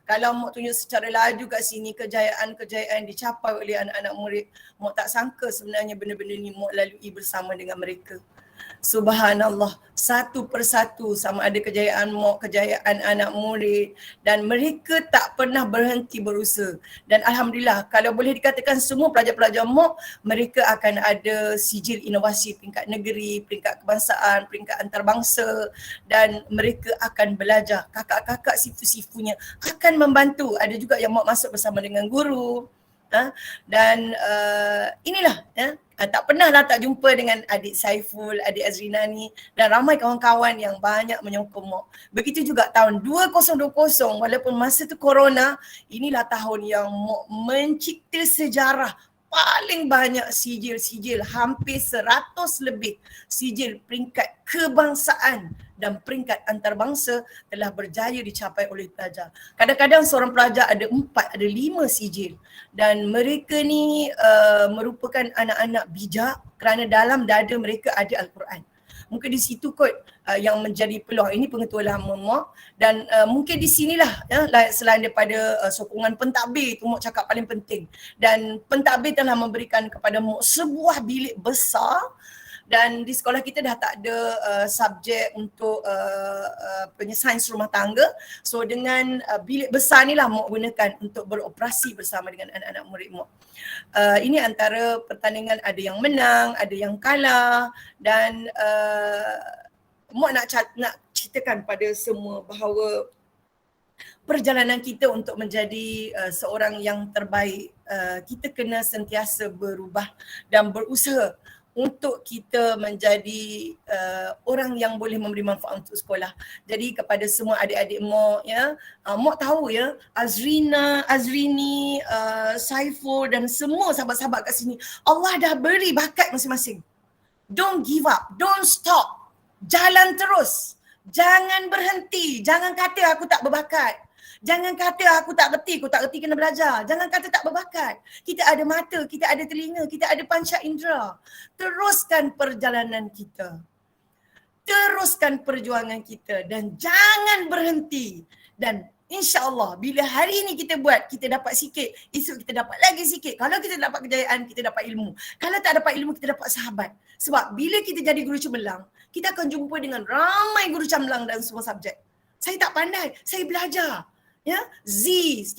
kalau Mok tunjuk secara laju kat sini kejayaan-kejayaan dicapai oleh anak-anak murid, Mok tak sangka sebenarnya benda-benda ni Mok lalui bersama dengan mereka. Subhanallah, satu persatu sama ada kejayaan Mok, kejayaan anak murid, dan mereka tak pernah berhenti berusaha. Dan alhamdulillah kalau boleh dikatakan semua pelajar-pelajar Mok, mereka akan ada sijil inovasi peringkat negeri, peringkat kebangsaan, peringkat antarabangsa, dan mereka akan belajar. Kakak-kakak sifu-sifunya akan membantu. Ada juga yang Mok masuk bersama dengan guru. Dan inilah tak pernah lah tak jumpa dengan adik Saiful, adik Azrina ni, dan ramai kawan-kawan yang banyak menyokong Mok. Begitu juga tahun 2020 walaupun masa tu corona, inilah tahun yang Mok mencipta sejarah paling banyak sijil-sijil, hampir 100 lebih sijil peringkat kebangsaan dan peringkat antarabangsa telah berjaya dicapai oleh pelajar. Kadang-kadang seorang pelajar ada 4, ada 5 sijil, dan mereka ni merupakan anak-anak bijak kerana dalam dada mereka ada Al-Quran. Mungkin di situ kot yang menjadi peluang. Ini pengetua lama Mok, dan mungkin di sinilah selain daripada sokongan pentadbir tu Mok cakap paling penting, dan pentadbir telah memberikan kepada Mok sebuah bilik besar. Dan di sekolah kita dah tak ada subjek untuk sains rumah tangga. So dengan bilik besar ni lah Mok gunakan untuk beroperasi bersama dengan anak-anak murid Mok. Ini antara pertandingan, ada yang menang, ada yang kalah, dan Mok nak ceritakan pada semua bahawa perjalanan kita untuk menjadi seorang yang terbaik, kita kena sentiasa berubah dan berusaha untuk kita menjadi orang yang boleh memberi manfaat untuk sekolah. Jadi kepada semua adik-adik Mok, Mok tahu Azrina, Azrini, Saiful dan semua sahabat-sahabat kat sini, Allah dah beri bakat masing-masing. Don't give up, don't stop. Jalan terus. Jangan berhenti, jangan kata aku tak berbakat. Jangan kata aku tak reti kena belajar. Jangan kata tak berbakat. Kita ada mata, kita ada telinga, kita ada panca indera. Teruskan perjalanan kita. Teruskan perjuangan kita dan jangan berhenti. Dan insya-Allah bila hari ini kita buat, kita dapat sikit, esok kita dapat lagi sikit. Kalau kita dapat kejayaan, kita dapat ilmu. Kalau tak dapat ilmu, kita dapat sahabat. Sebab bila kita jadi guru cemerlang, kita akan jumpa dengan ramai guru cemerlang dalam semua subjek. Saya tak pandai, saya belajar. Z,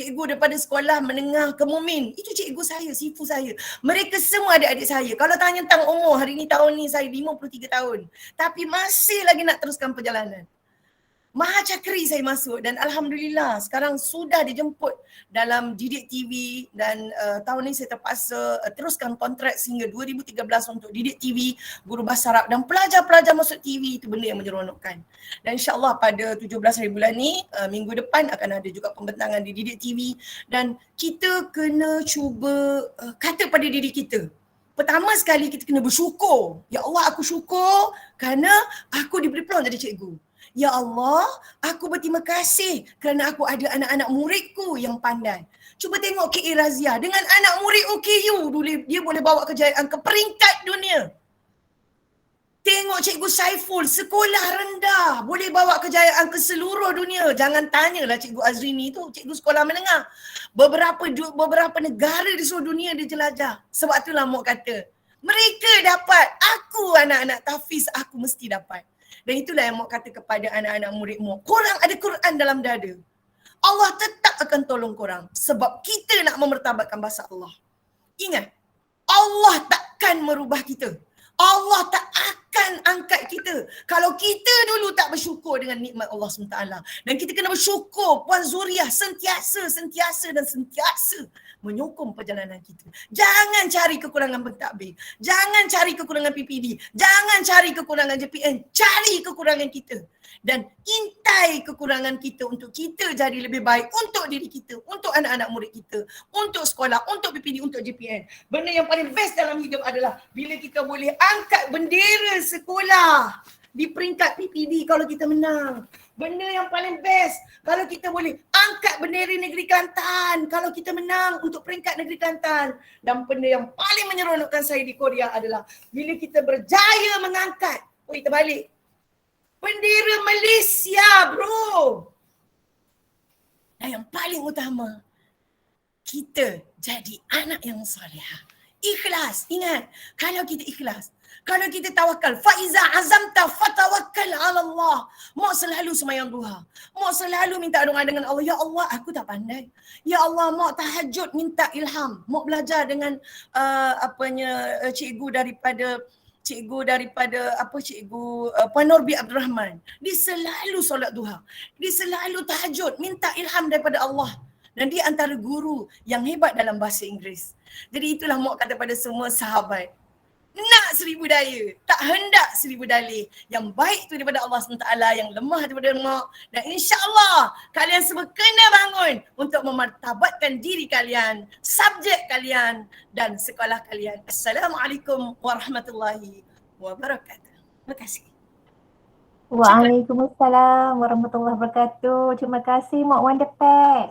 cikgu daripada sekolah menengah ke Mumin, itu cikgu saya, sifu saya. Mereka semua adik-adik saya. Kalau tanya tentang umur, hari ni tahun ni saya 53 tahun. Tapi masih lagi nak teruskan perjalanan. Maha Cakri saya masuk, dan alhamdulillah sekarang sudah dijemput dalam Didik TV, dan tahun ni saya terpaksa teruskan kontrak sehingga 2013 untuk Didik TV, guru bahasa Arab, dan pelajar-pelajar masuk TV. Itu benda yang menyeronokkan. Dan insyaAllah pada 17 hari bulan ni, minggu depan akan ada juga pembentangan di Didik TV, dan kita kena cuba kata pada diri kita. Pertama sekali kita kena bersyukur. Ya Allah, aku syukur kerana aku diberi peluang jadi cikgu. Ya Allah, aku berterima kasih kerana aku ada anak-anak muridku yang pandai. Cuba tengok KA Razia dengan anak murid OKU dulu, dia boleh bawa kejayaan ke peringkat dunia. Tengok Cikgu Saiful, sekolah rendah, boleh bawa kejayaan ke seluruh dunia. Jangan tanyalah Cikgu Azrini tu, cikgu sekolah menengah. Beberapa negara di seluruh dunia dia jelajah. Sebab itulah Mok kata, mereka dapat, aku anak-anak tahfiz, aku mesti dapat. Dan itulah yang Mok kata kepada anak-anak murid Mok. Korang ada Quran dalam dada. Allah tetap akan tolong korang. Sebab kita nak memertabatkan bahasa Allah. Ingat, Allah takkan merubah kita. Allah tak akan angkat kita kalau kita dulu tak bersyukur dengan nikmat Allah SWT. Dan kita kena bersyukur Puan Zuriah sentiasa menyokong perjalanan kita. Jangan cari kekurangan pentadbir, jangan cari kekurangan PPD, jangan cari kekurangan JPN, cari kekurangan kita. Dan intai kekurangan kita untuk kita jadi lebih baik untuk diri kita, untuk anak-anak murid kita, untuk sekolah, untuk PPD, untuk JPN. Benda yang paling best dalam hidup adalah bila kita boleh angkat bendera sekolah di peringkat PPD kalau kita menang. Benda yang paling best kalau kita boleh angkat bendera negeri Kelantan kalau kita menang untuk peringkat negeri Kelantan. Dan benda yang paling menyeronokkan saya di Korea adalah bila kita berjaya mengangkat, kita balik, bendera Malaysia, bro. Dan yang paling utama, kita jadi anak yang soleh. Ikhlas. Ingat, kalau kita ikhlas, kalau kita tawakal, faiza azamta fatawakkal ala Allah. Mak selalu semayang duha. Mak selalu minta doa dengan Allah. Ya Allah, aku tak pandai. Ya Allah, mak tahajud minta ilham. Mak belajar dengan cikgu daripada Puan Norbi Abdul Rahman. Dia selalu solat duha. Dia selalu tahajud, minta ilham daripada Allah. Dan dia antara guru yang hebat dalam bahasa Inggeris. Jadi itulah Mak kata pada semua sahabat. Nak 1000 daya, tak hendak 1000 dalih. Yang baik tu daripada Allah SWT, yang lemah daripada Mak. Dan insya-Allah kalian semua kena bangun untuk memartabatkan diri kalian, subjek kalian dan sekolah kalian. Assalamualaikum warahmatullahi wabarakatuh. Terima kasih. Waalaikumsalam warahmatullahi wabarakatuh. Terima kasih Mak Wonderpack.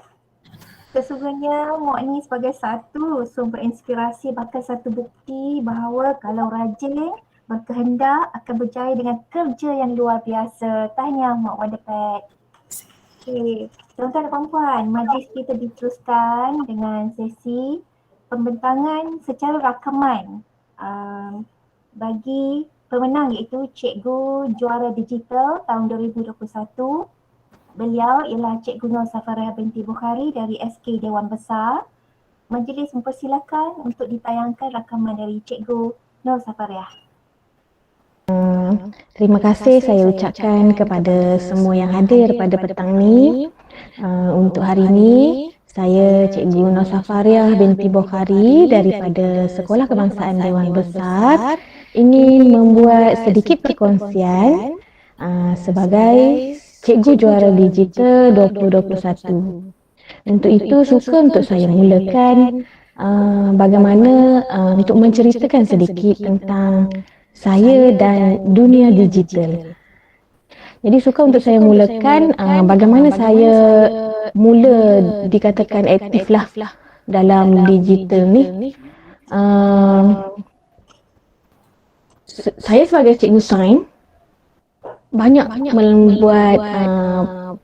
Sesungguhnya Mak ni sebagai satu sumber inspirasi, bahkan satu bukti bahawa kalau rajin, berkehendak akan berjaya dengan kerja yang luar biasa. Tahniah Mak Wonderpack. Okey, tuan-tuan dan puan-puan, majlis kita diteruskan dengan sesi pembentangan secara rakaman bagi pemenang iaitu Cikgu Juara Digital tahun 2021. Beliau ialah Cikgu Nur Safariah binti Bukhari dari SK Dewan Besar. Majlis mempersilakan untuk ditayangkan rakaman dari Cikgu Nur Safariah. Terima kasih saya ucapkan kepada semua yang hadir pada petang ni. Untuk hari ini, saya Cikgu Nur Safariah binti Bukhari daripada Sekolah Kebangsaan Dewan Besar ingin membuat sedikit perkongsian sebagai Cikgu Juara Digital 2021. Untuk itu suka untuk saya mulakan bagaimana untuk menceritakan sedikit tentang saya dan dunia digital. Jadi suka untuk saya mulakan bagaimana saya mula dikatakan aktif lah dalam digital ni. Saya sebagai cikgu sains banyak membuat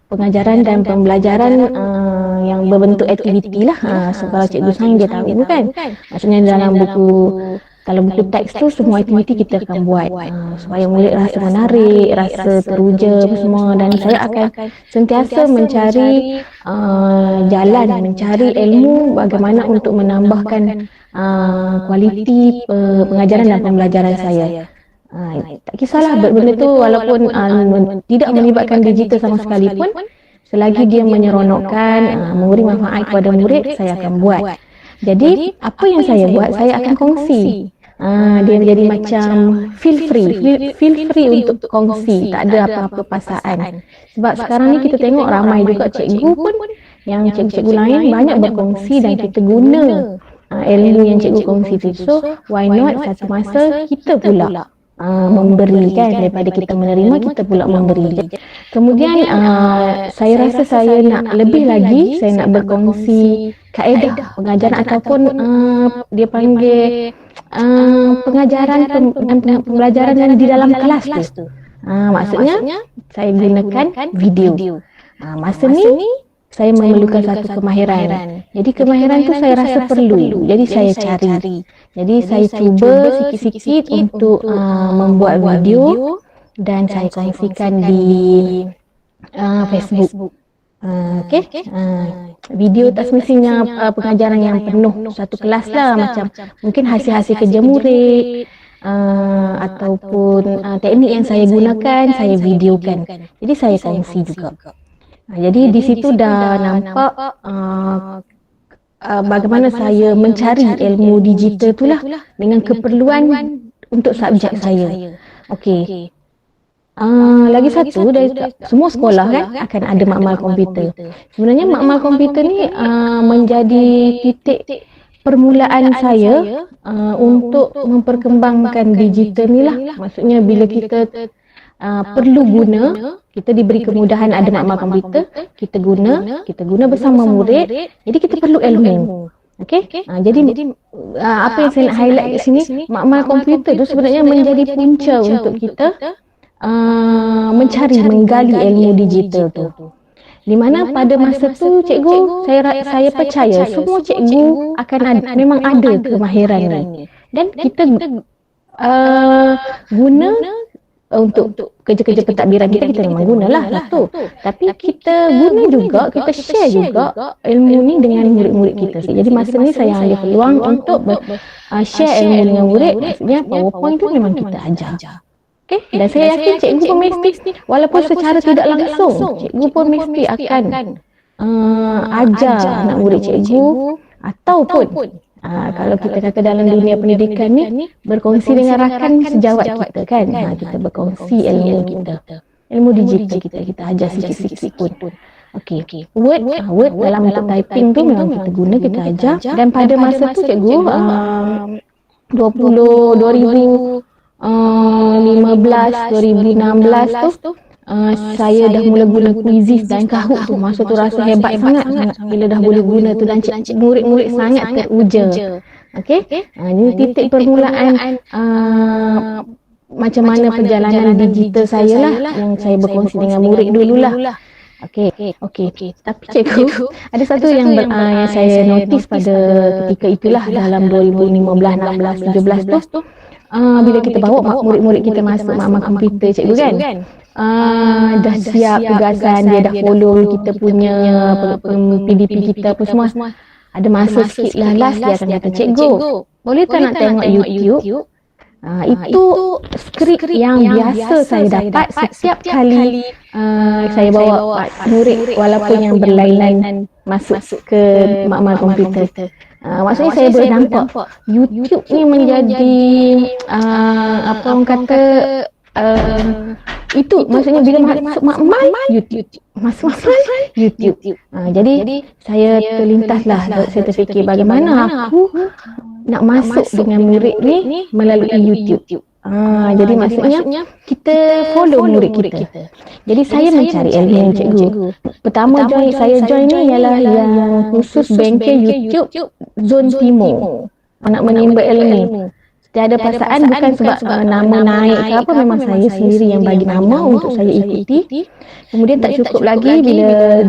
pengajaran dan pembelajaran yang berbentuk aktiviti lah. Kalau cikgu sains dia tahu kan, maksudnya dalam buku, kalau buku teks tu semua aktiviti kita akan buat supaya murid rasa menarik, rasa teruja semua. Dan saya akan sentiasa mencari jalan, mencari ilmu bagaimana untuk menambahkan kualiti pengajaran dan pembelajaran saya. Tak kisahlah benda tu walaupun tidak melibatkan digital sama sekali pun, selagi dia menyeronokkan, memberi manfaat kepada murid, saya akan buat. Jadi apa yang saya buat, saya akan kongsi. Dia menjadi macam feel free untuk kongsi, tak ada apa-apa paksaan. Sebab sekarang ni kita tengok ramai juga cikgu pun, yang cikgu-cikgu lain banyak berkongsi dan kita guna ilmu yang cikgu kongsi tu. So why not satu masa kita pula memberi kan, daripada kita menerima kita pula memberi. Kemudian saya rasa saya nak lebih lagi, saya nak berkongsi kaedah pengajaran ataupun dia panggil pengajaran pembelajaran yang di dalam kelas tu. Maksudnya saya gunakan video. Masa ni saya memerlukan satu kemahiran. Jadi kemahiran tu saya rasa perlu. Jadi saya cari. Jadi saya cuba sikit-sikit untuk membuat video dan saya kongsikan di Facebook. Video tak semestinya pengajaran yang penuh satu kelas lah, macam mungkin hasil-hasil kerja murid ataupun teknik yang saya gunakan saya videokan. Jadi saya kongsi juga. Jadi di situ dah nampak bagaimana saya mencari ilmu digital tu lah dengan keperluan untuk subjek saya. Okey. Lagi satu, dari semua sekolah kan akan ada makmal komputer. Sebenarnya makmal komputer ni menjadi titik permulaan saya untuk memperkembangkan digital ni lah. Maksudnya bila kita perlu guna, kita diberi kemudahan ada makmal komputer, kita guna bersama murid, jadi kita perlu ilmu. Okey? Jadi apa yang saya nak highlight di sini, makmal komputer tu sebenarnya menjadi punca untuk kita menggali ilmu digital tu. Di mana pada masa tu cikgu, saya percaya semua cikgu akan memang ada kemahiran ni. Dan kita guna untuk kerja-kerja pentadbiran kita memang gunalah satu. Tapi kita guna juga, kita share juga ilmu ni dengan murid-murid kita. Jadi masa ni saya ambil peluang untuk share ilmu dengan murid. Maksudnya PowerPoint tu memang kita ajar. Okay? Dan saya yakin cikgu pun mesti, walaupun secara tidak langsung, cikgu pun mesti akan ajar anak murid cikgu ataupun kalau kita kata dalam dunia pendidikan ni berkongsi dengan rakan sejawat kita kan. Kita berkongsi ilmu kita, ilmu digital kita ajar sikit-sikit pun. Okey. Word dalam bentuk typing tu memang kita guna, kita ajar. Dan pada masa tu cikgu 2015, 2016 tu saya dah mula guna Quizizz dan Kahoot tu. Masa tu rasa hebat sangat bila dah boleh guna tu, dan murid-murid sangat teruja. Okey. Ini titik permulaan macam mana perjalanan digital saya lah yang saya berkongsi dengan murid dululah. Okey. Tapi cikgu, ada satu yang saya notice pada ketika itulah dalam 2015, 16, 17 tu, bila kita bawa murid-murid kita masuk makmal komputer cikgu kan, dah siap tugasan, dia dah follow kita punya PDP kita apa semua. Ada masa sikit lah last dia akan kata, cikgu boleh tak nak tengok YouTube? Itu skrip yang biasa saya dapat setiap kali saya bawa murid walaupun yang berlainan masuk ke makmal komputer. Maksudnya saya boleh nampak YouTube ni menjadi apa orang kata itu maksudnya bila masuk makmal YouTube, masuk YouTube. Jadi saya terlintaslah, saya terfikir bagaimana aku nak masuk dengan murid ni melalui YouTube. Jadi maksudnya kita follow murid kita. Jadi saya mencari ilmu cikgu. Pertama saya join ni ialah yang khusus bengkel YouTube Zon Timur. Nak menimba ilmu. Tiada paksaan, bukan sebab nama naik ke apa, memang saya sendiri yang bagi nama untuk saya ikuti. Kemudian tak cukup lagi bila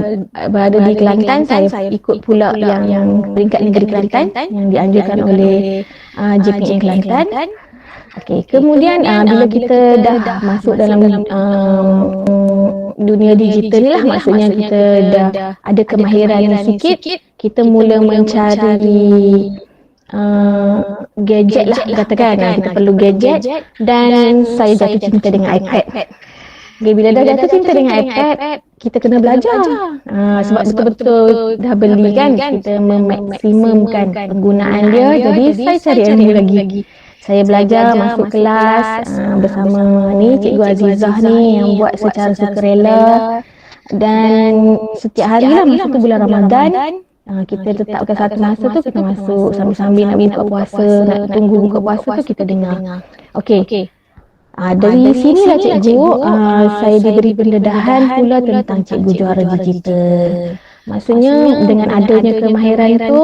berada di Kelantan, saya ikut pula yang peringkat negeri Kelantan yang dianjurkan oleh JPN Kelantan. Okey, kemudian bila kita dah masuk dalam dunia digital ni lah, maksudnya kita dah ada kemahiran sikit, kita mula mencari gadget lah katakan. Kita perlu gadget dan saya jatuh cinta dengan iPad. Bila dah jatuh cinta dengan iPad, kita kena belajar. Sebab betul-betul dah beli kan, kita memaksimumkan penggunaan dia. Jadi saya cari ilmu lagi. Saya belajar, masuk kelas bersama ni Cikgu Azizah ni yang buat secara sukarela. Dan setiap hari lah, masa tu bulan Ramadan, kita tetapkan satu masa tu kita masuk sambil-sambil nak buka puasa, nak tunggu buka puasa tu kita dengar. Okey. Dari sinilah cikgu, saya diberi pendedahan pula tentang cikgu juara digital. Maksudnya dengan adanya kemahiran tu,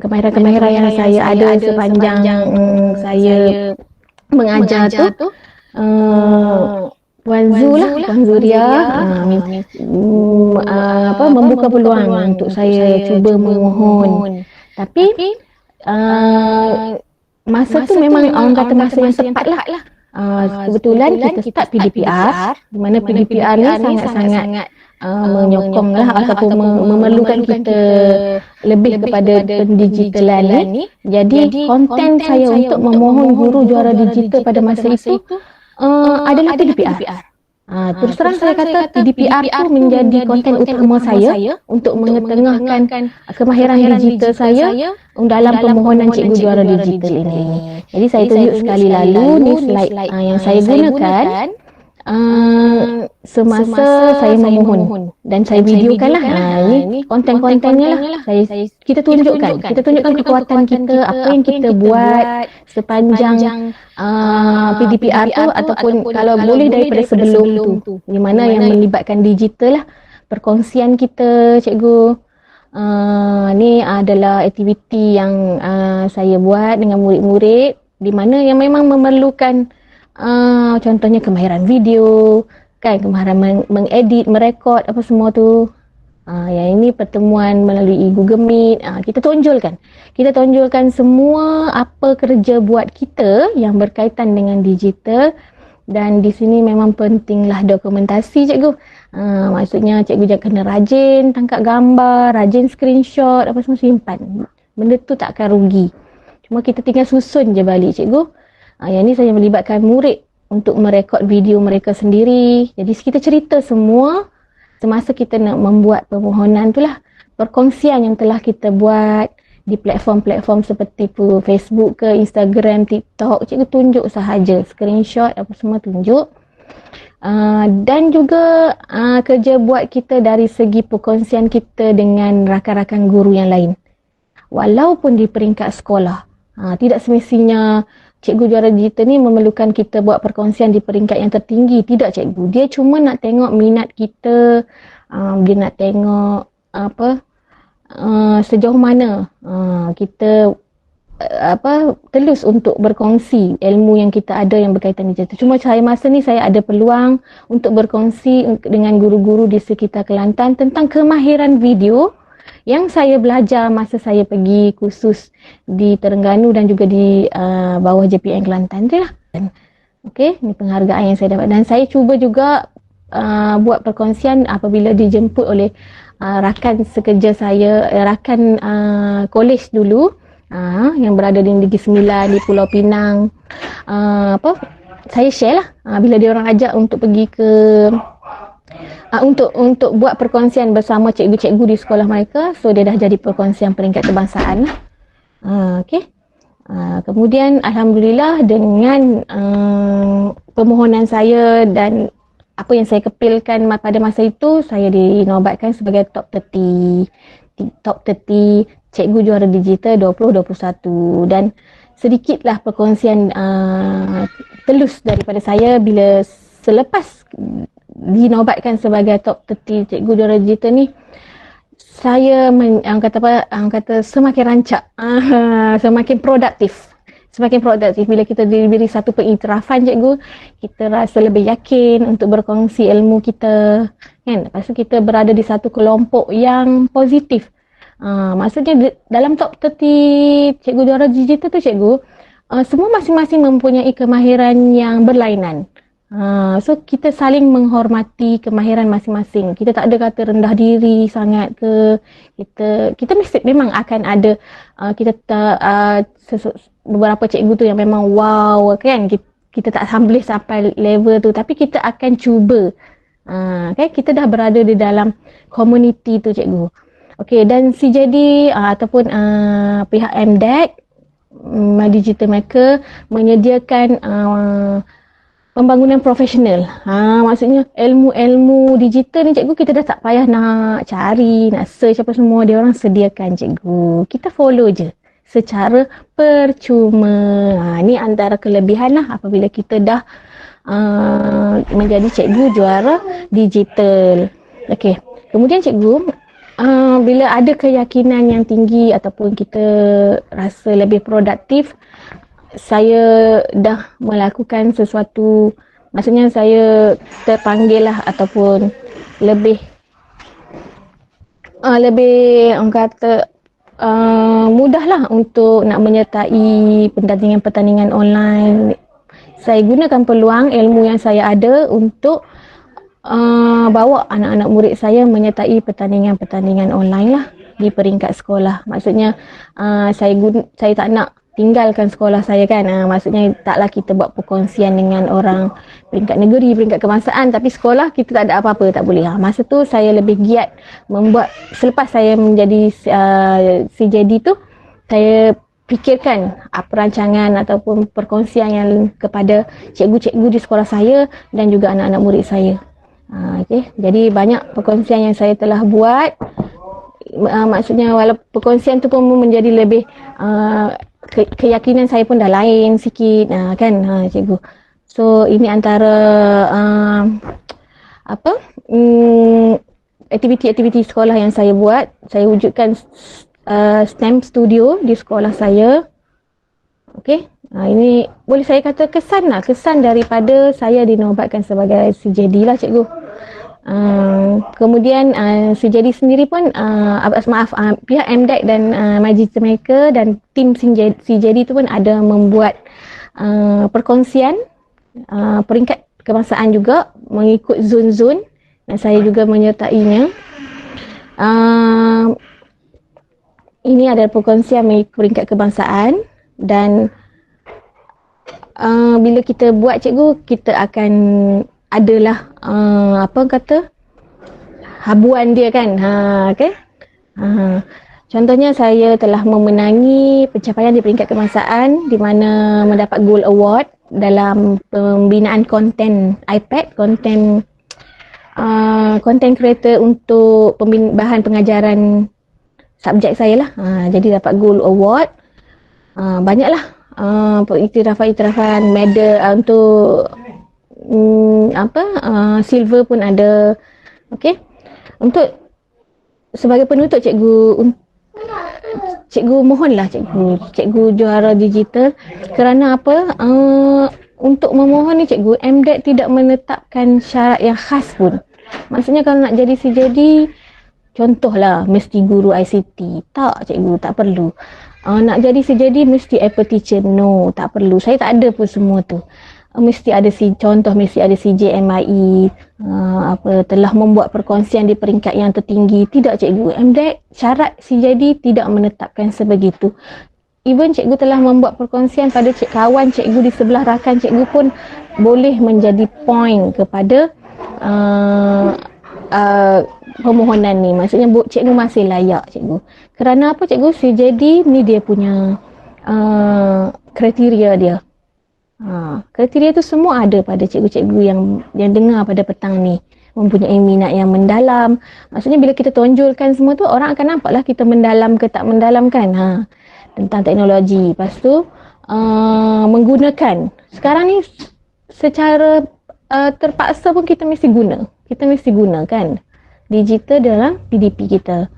kemahiran-kemahiran yang saya ada sepanjang saya mengajar tu, Puan Zuria membuka peluang untuk saya cuba memohon. Tapi masa tu memang orang kata masa yang tepat lah. Kebetulan kita start PDPR, di mana PDPR ni sangat-sangat menyokong lah ataupun memerlukan kita lebih kepada pendigitalan ni. Jadi konten saya untuk memohon guru juara digital pada masa itu adalah PDPR. Terus terang saya kata PDPR tu menjadi konten utama saya untuk mengetengahkan kemahiran digital saya dalam permohonan cikgu juara digital ini. Jadi saya tunjuk sekali lalu ni slide yang saya gunakan semasa saya memohon dan saya videokan lah. Ini konten-kontennya lah. Kita tunjukkan kekuatan kita, apa yang kita buat sepanjang PDPR tu ataupun kalau boleh daripada sebelum tu, di mana yang melibatkan digital lah, perkongsian kita cikgu. Ni adalah aktiviti yang saya buat dengan murid-murid di mana yang memang memerlukan contohnya kemahiran video, kan, kemahiran mengedit, merekod apa semua tu. Yang ini pertemuan melalui Google Meet. Kita tonjolkan semua apa kerja buat kita yang berkaitan dengan digital. Dan di sini memang pentinglah dokumentasi cikgu. Maksudnya cikgu jangan kena rajin tangkap gambar, rajin screenshot, apa semua simpan. Benda tu tak akan rugi. Cuma kita tinggal susun je balik cikgu. Yang ni saya melibatkan murid untuk merekod video mereka sendiri. Jadi kita cerita semua semasa kita nak membuat permohonan tu lah. Perkongsian yang telah kita buat di platform-platform seperti Facebook ke, Instagram, TikTok. Cikgu tunjuk sahaja, screenshot apa semua tunjuk. Dan juga kerja buat kita dari segi perkongsian kita dengan rakan-rakan guru yang lain. Walaupun di peringkat sekolah, tidak semestinya cikgu juara digital ni memerlukan kita buat perkongsian di peringkat yang tertinggi. Tidak cikgu, dia cuma nak tengok minat kita, dia nak tengok sejauh mana kita telus untuk berkongsi ilmu yang kita ada yang berkaitan digital. Cuma masa ni saya ada peluang untuk berkongsi dengan guru-guru di sekitar Kelantan tentang kemahiran video yang saya belajar masa saya pergi kursus di Terengganu dan juga di bawah JPN Kelantan tu lah. Okey, ni penghargaan yang saya dapat. Dan saya cuba juga buat perkongsian apabila dijemput oleh rakan sekerja saya, rakan kolej dulu yang berada di Negeri Sembilan di Pulau Pinang. Saya share lah bila dia orang ajak untuk pergi ke untuk buat perkongsian bersama cikgu-cikgu di sekolah mereka. So dia dah jadi perkongsian peringkat kebangsaan lah. Okey. Kemudian alhamdulillah dengan permohonan saya dan apa yang saya kepilkan pada masa itu, saya dinobatkan sebagai top 30 cikgu juara digital 2021. Dan sedikitlah perkongsian telus daripada saya bila selepas dinobatkan sebagai top 30 cikgu juara digital ni, saya semakin rancak, semakin produktif. Bila kita diberi satu pengiktirafan cikgu, kita rasa lebih yakin untuk berkongsi ilmu kita, kan. Lepas tu kita berada di satu kelompok yang positif. Maksudnya dalam top 30 cikgu juara digital tu cikgu, semua masing-masing mempunyai kemahiran yang berlainan. So kita saling menghormati kemahiran masing-masing. Kita tak ada kata rendah diri sangat ke. Kita mesti memang akan ada beberapa cikgu tu yang memang wow, kan. Kita tak boleh sampai level tu, tapi kita akan cuba. Kan, kita dah berada di dalam komuniti tu cikgu. Okey, dan CJD ataupun pihak MDEC, My Digital Maker menyediakan pembangunan profesional. Maksudnya ilmu-ilmu digital ni cikgu kita dah tak payah nak cari, nak search apa semua, dia orang sediakan cikgu. Kita follow je secara percuma. Ni antara kelebihan lah apabila kita dah menjadi cikgu juara digital. Okey. Kemudian cikgu, bila ada keyakinan yang tinggi ataupun kita rasa lebih produktif, saya dah melakukan sesuatu, maksudnya saya terpanggil lah ataupun lebih orang kata mudahlah untuk nak menyertai pertandingan-pertandingan online. Saya gunakan peluang ilmu yang saya ada untuk bawa anak-anak murid saya menyertai pertandingan-pertandingan online lah di peringkat sekolah. Maksudnya saya tak nak tinggalkan sekolah saya kan. Maksudnya taklah kita buat perkongsian dengan orang peringkat negeri, peringkat kebangsaan, tapi sekolah kita tak ada apa-apa, tak boleh. Masa tu saya lebih giat membuat, selepas saya menjadi CJD tu, saya fikirkan perancangan ataupun perkongsian yang kepada cikgu-cikgu di sekolah saya dan juga anak-anak murid saya. Okay. Jadi banyak perkongsian yang saya telah buat. Maksudnya walaupun perkongsian tu pun menjadi lebih keyakinan saya pun dah lain sikit kan cikgu. So ini antara aktiviti-aktiviti sekolah yang saya buat. Saya wujudkan STEM studio di sekolah saya. Okey. Ini boleh saya kata kesan daripada saya dinobatkan sebagai CJD lah cikgu. Kemudian CJD sendiri pun pihak MDEC dan My Digital Maker dan tim CJD tu pun ada membuat perkongsian peringkat kebangsaan juga mengikut zon-zon dan saya juga menyertainya. Ini adalah perkongsian mengikut peringkat kebangsaan dan bila kita buat cikgu, kita akan adalah habuan dia kan. Okay? Contohnya saya telah memenangi pencapaian di peringkat kebangsaan di mana mendapat Gold Award dalam pembinaan konten iPad, konten creator untuk bahan pengajaran subjek saya lah. Jadi dapat Gold Award. Banyaklah iktirafan medal untuk silver pun ada. Okey. Untuk sebagai penutup cikgu mohonlah cikgu juara digital kerana apa? Untuk memohon ni cikgu, MDEC tidak menetapkan syarat yang khas pun. Maksudnya kalau nak jadi CJD, contohlah mesti guru ICT. Tak cikgu, tak perlu. Nak jadi CJD mesti Apple teacher. No, tak perlu. Saya tak ada pun semua tu. Mesti ada contoh mesti ada CJMIE, telah membuat perkongsian di peringkat yang tertinggi. Tidak cikgu, MDEC syarat CJD tidak menetapkan sebegitu. Even cikgu telah membuat perkongsian pada kawan cikgu di sebelah rakan cikgu pun boleh menjadi point kepada permohonan ni. Maksudnya cikgu masih layak cikgu. Kerana apa cikgu? CJD ni dia punya kriteria dia. Kriteria tu semua ada pada cikgu-cikgu yang dengar pada petang ni. Mempunyai minat yang mendalam. Maksudnya bila kita tonjolkan semua tu, orang akan nampaklah kita mendalam ke tak mendalam kan. Tentang teknologi. Lepas tu menggunakan. Sekarang ni secara terpaksa pun kita mesti guna. Kita mesti guna kan digital dalam PDP kita.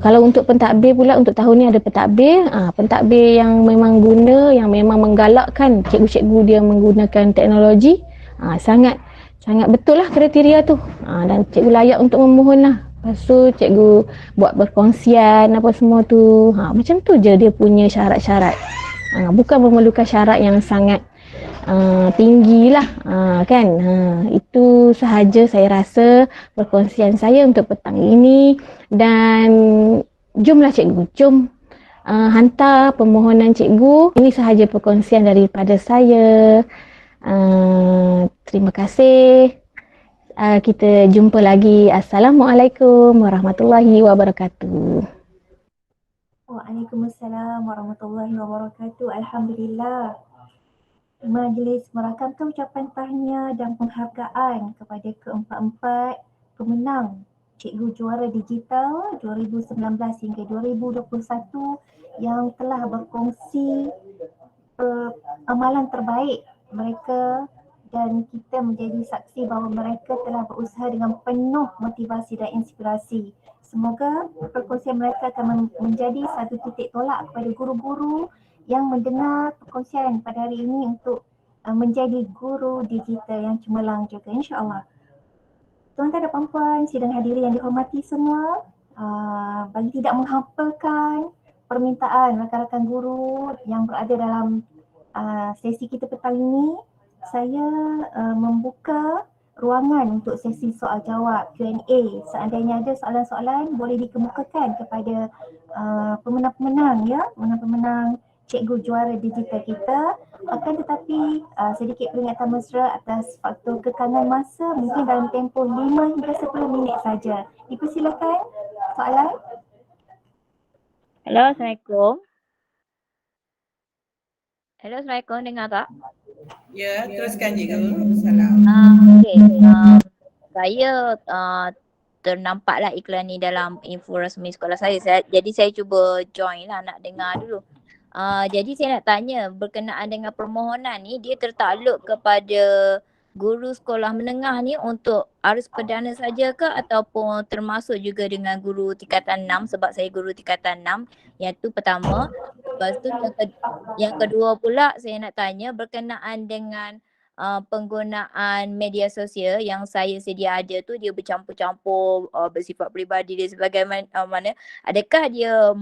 Kalau untuk pentadbir pula, untuk tahun ni ada pentadbir. Pentadbir yang memang guna, yang memang menggalakkan cikgu-cikgu dia menggunakan teknologi. Sangat betul lah kriteria tu. Dan cikgu layak untuk memohon lah. Lepas tu cikgu buat berkongsian apa semua tu. Macam tu je dia punya syarat-syarat. Bukan memerlukan syarat yang sangat tinggi lah kan. Itu sahaja saya rasa perkongsian saya untuk petang ini. Dan jomlah cikgu, jom hantar permohonan cikgu. Ini sahaja perkongsian daripada saya. Terima kasih. Kita jumpa lagi. Assalamualaikum warahmatullahi wabarakatuh. Waalaikumsalam warahmatullahi wabarakatuh. Alhamdulillah. Majlis merakamkan ucapan tahniah dan penghargaan kepada keempat-empat pemenang Cikgu Juara Digital 2019 hingga 2021 yang telah berkongsi amalan terbaik mereka dan kita menjadi saksi bahawa mereka telah berusaha dengan penuh motivasi dan inspirasi. Semoga perkongsian mereka akan menjadi satu titik tolak kepada guru-guru yang mendengar perkongsian pada hari ini untuk menjadi guru digital yang cemerlang juga, insya-Allah. Tuan-tuan dan puan-puan, sidang hadirin yang dihormati semua, bagi tidak menghafalkan permintaan rakan-rakan guru yang berada dalam sesi kita petang ini, saya membuka ruangan untuk sesi soal jawab Q&A. Seandainya ada soalan-soalan boleh dikemukakan kepada pemenang-pemenang ya, pemenang-pemenang cikgu juara digital kita. Akan tetapi sedikit peringatan mesra atas faktor kekangan masa, mungkin dalam tempoh 5 hingga 10 minit saja. Dipersilakan soalan. Hello, Assalamualaikum. Hello, Assalamualaikum. Dengar tak? Ya, teruskan cikgu. Salam. Okey. Saya ternampaklah iklan ni dalam info rasmi sekolah saya. Jadi saya cuba join lah, nak dengar dulu. Jadi saya nak tanya berkenaan dengan permohonan ni, dia tertakluk kepada guru sekolah menengah ni untuk arus perdana saja ke ataupun termasuk juga dengan guru tingkatan 6, sebab saya guru tingkatan 6. Yang tu pertama. Lepas tu yang kedua pula saya nak tanya berkenaan dengan penggunaan media sosial yang saya sedia ada tu, dia bercampur-campur bersifat peribadi dan sebagaimana. Adakah dia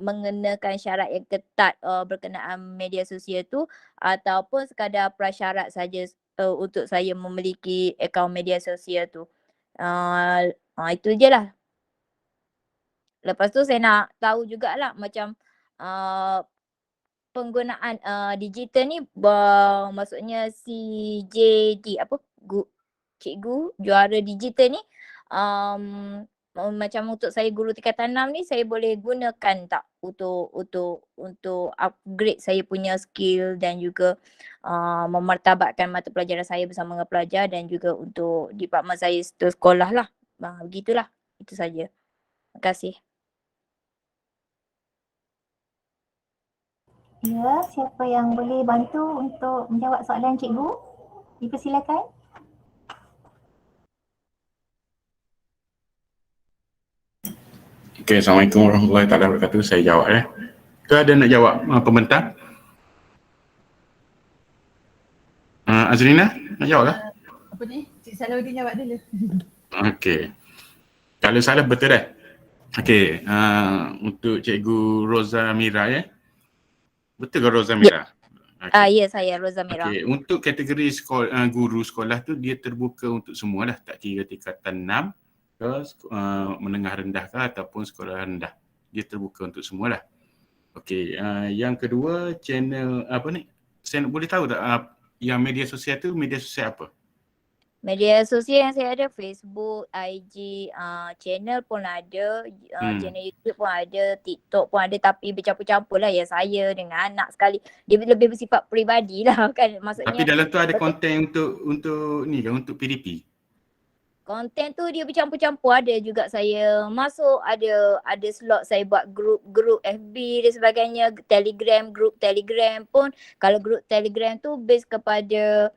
mengenakan syarat yang ketat berkenaan media sosial tu ataupun sekadar prasyarat saja untuk saya memiliki akaun media sosial tu. Itu je lah. Lepas tu saya nak tahu jugalah macam penggunaan digital ni, maksudnya CJD cikgu juara digital ni, macam untuk saya guru tingkatan 6 ni, saya boleh gunakan tak untuk upgrade saya punya skill dan juga memartabatkan mata pelajaran saya bersama dengan pelajar dan juga untuk departmen saya sekolah lah. Begitulah. Itu saja. Terima kasih. Ya, siapa yang boleh bantu untuk menjawab soalan cikgu? Dipersilakan. Okay, Assalamualaikum warahmatullahi wabarakatuh. Saya jawab ya. Ke ada nak jawab pembentang? Azrina, nak jawab lah? Apa ni? Cik Salahuddin jawab dulu. Okey. Kalau salah betul dah. Okey, untuk Cikgu Roza Mira ya. Betul ke Roza Mira? Ya, saya Roza Mira. Okey, untuk kategori guru sekolah tu dia terbuka untuk semua lah, tak kira tingkatan 6 ke menengah rendah ke ataupun sekolah rendah. Dia terbuka untuk semua lah. Okey, yang kedua channel apa ni? Saya boleh tahu tak yang media sosial tu media sosial apa? Media sosial yang saya ada Facebook, IG, channel pun ada, channel YouTube pun ada, TikTok pun ada, tapi bercampur-campur lah ya, saya dengan anak sekali. Dia lebih bersifat peribadi lah kan, maksudnya. Tapi dalam tu ada konten untuk ni kan, untuk PDP? Konten tu dia bercampur-campur, ada juga saya masuk, ada slot saya buat grup FB dan sebagainya, grup Telegram pun. Kalau grup Telegram tu base kepada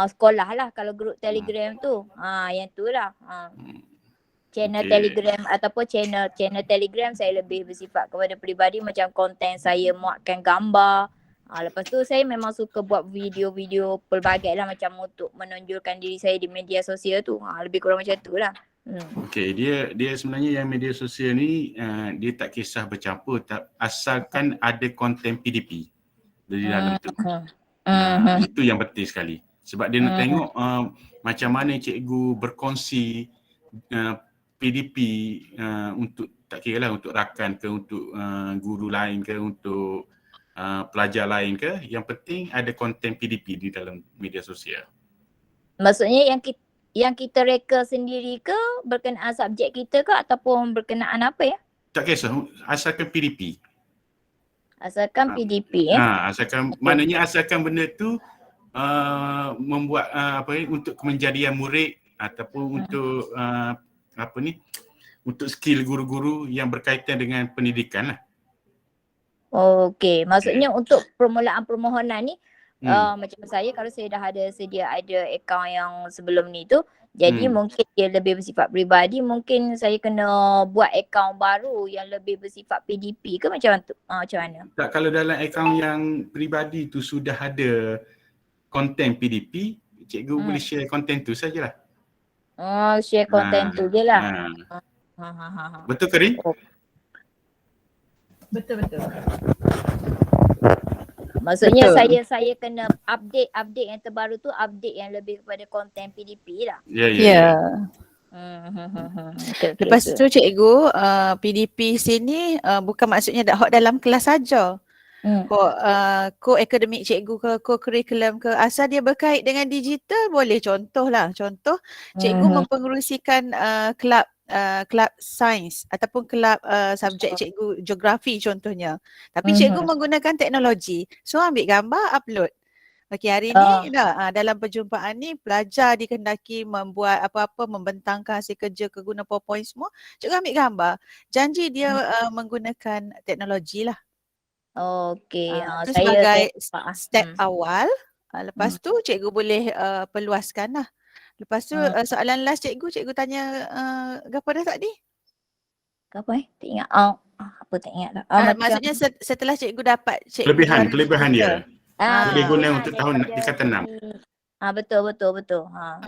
sekolah lah, kalau grup Telegram tu. Yang tu lah. Channel Telegram ataupun channel Telegram saya lebih bersifat kepada peribadi, macam konten saya muatkan gambar. Lepas tu saya memang suka buat video-video pelbagai lah, macam untuk menonjolkan diri saya di media sosial tu. Lebih kurang macam tu lah. Okey, dia sebenarnya yang media sosial ni dia tak kisah bercampur, asalkan ada konten PDP dari dalam tu. Itu yang penting sekali. Sebab dia nak tengok macam mana cikgu berkongsi PDP untuk, tak kira lah untuk rakan ke, untuk guru lain ke, untuk pelajar lain ke, yang penting ada konten PDP di dalam media sosial. Maksudnya yang kita reka sendiri ke, berkenaan subjek kita ke, ataupun berkenaan apa ya? Tak kisah, asalkan PDP. Asalkan PDP ya. Maknanya asalkan benda tu membuat untuk kemenjadian murid ataupun untuk untuk skill guru-guru yang berkaitan dengan pendidikan lah. Okey, maksudnya untuk permulaan permohonan ni Macam saya kalau saya dah ada sedia ada akaun yang sebelum ni tu, jadi mungkin dia lebih bersifat peribadi, mungkin saya kena buat akaun baru yang lebih bersifat PDP ke macam tu? Macam mana? Tak, kalau dalam akaun yang peribadi tu sudah ada konten PDP, cikgu boleh share konten tu sajalah. Share konten tu je lah. Betul ke Rin? Betul. Maksudnya saya kena update yang terbaru tu, update yang lebih kepada konten PDP lah. Ya. Lepas tu cikgu, PDP sini bukan maksudnya hot dalam kelas saja. Co-akademik cikgu ke, co-curriculum ke, asal dia berkait dengan digital boleh. Contoh cikgu mempengerusikan kelab sains ataupun kelab subjek cikgu geografi contohnya. Tapi cikgu menggunakan teknologi. So ambil gambar, upload. Okey, hari ni dalam perjumpaan ni pelajar dikendaki membuat apa-apa, membentangkan hasil kerja ke guna PowerPoint semua. Cikgu ambil gambar. Janji dia menggunakan teknologi lah. Okey, itu saya sebagai step awal. Lepas tu cikgu boleh perluaskan lah. Lepas tu soalan last cikgu tanya apa dah tadi? Apa Tak ingat. Apa tak ingat lah. Maksudnya setelah cikgu dapat kelebihan dia. Boleh guna untuk tahun tingkatan 6. Betul.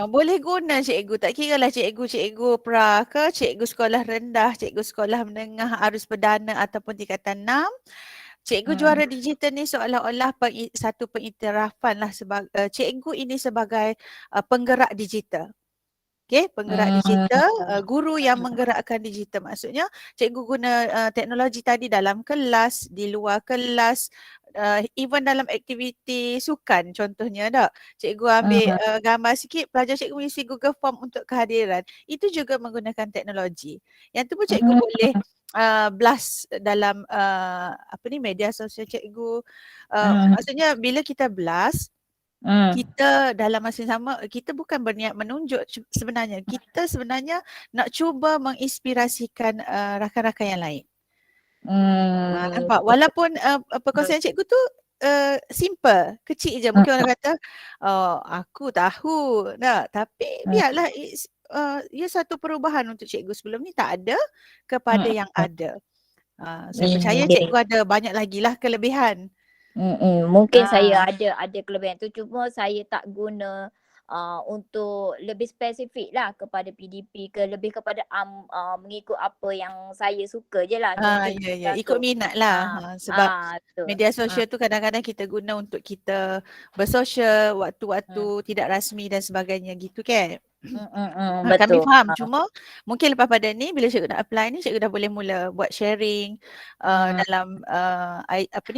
Boleh guna cikgu, tak kira lah cikgu pra ke, cikgu sekolah rendah, cikgu sekolah menengah arus perdana ataupun tingkatan 6. Cikgu juara digital ni seolah-olah satu pengiktirafan lah cikgu ini sebagai penggerak digital. Okey, penggerak digital, guru yang menggerakkan digital. Maksudnya cikgu guna teknologi tadi dalam kelas, di luar kelas, even dalam aktiviti sukan contohnya tak. Cikgu ambil gambar sikit, pelajar cikgu mengisi Google Form untuk kehadiran. Itu juga menggunakan teknologi. Yang tu pun cikgu boleh blast dalam media sosial cikgu. Maksudnya bila kita blast, kita dalam masa yang sama, kita bukan berniat menunjuk sebenarnya. Kita sebenarnya nak cuba menginspirasikan rakan-rakan yang lain. Nampak? Walaupun perkongsian cikgu tu simple, kecil je. Mungkin orang kata, aku tahu. Tapi biarlah ia satu perubahan untuk cikgu sebelum ni tak ada kepada yang ada. Saya percaya cikgu ada banyak lagi lah kelebihan. Mungkin saya ada kelebihan tu, cuma saya tak guna untuk lebih spesifik lah kepada PDP ke, lebih kepada mengikut apa yang saya suka je lah. Ikut minat lah. Sebab media sosial tu kadang-kadang kita guna untuk kita bersosial, waktu-waktu tidak rasmi dan sebagainya gitu kan. Kami faham, cuma mungkin lepas pada ni bila cikgu nak apply ni, cikgu dah boleh mula buat sharing dalam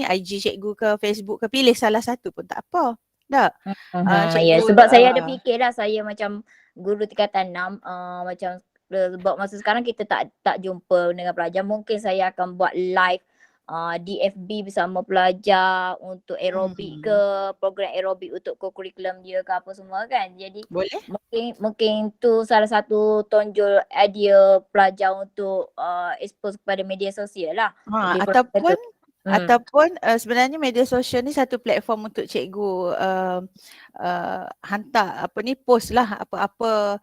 IG cikgu ke, Facebook ke, pilih salah satu pun tak apa. Tak? Sebab saya ada fikir lah, saya macam guru tingkatan 6, macam sebab masa sekarang kita tak jumpa dengan pelajar, mungkin saya akan buat live di FB bersama pelajar untuk aerobik ke, program aerobik untuk co-curriculum dia ke apa semua kan. Jadi mungkin tu salah satu tonjol idea pelajar untuk expose kepada media sosial lah. Ataupun sebenarnya media sosial ni satu platform untuk cikgu hantar post lah apa-apa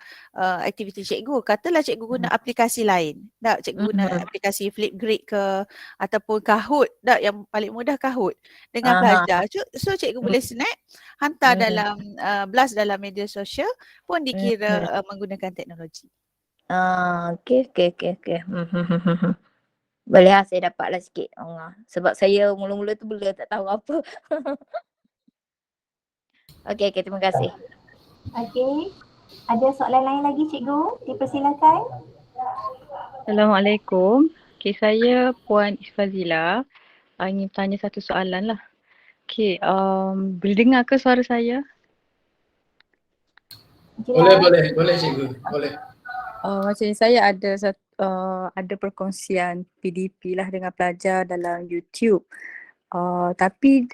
aktiviti cikgu. Katalah cikgu guna aplikasi lain. Tak, cikgu guna aplikasi Flipgrid ke ataupun Kahoot. Tak, yang paling mudah Kahoot dengan pelajar. So cikgu boleh snap, hantar dalam blast dalam media sosial pun dikira menggunakan teknologi. Okey. Boleh lah, saya dapatlah sikit. Sebab saya mula-mula tu tak tahu apa. Okey, terima kasih. Okey. Ada soalan lain lagi cikgu? Dipersilakan. Assalamualaikum. Okey, saya Puan Isfazila. Ingin tanya satu soalan lah. Okey, boleh dengar ke suara saya? Boleh cikgu. Boleh. Macam saya ada perkongsian PDP lah dengan pelajar dalam YouTube. Tapi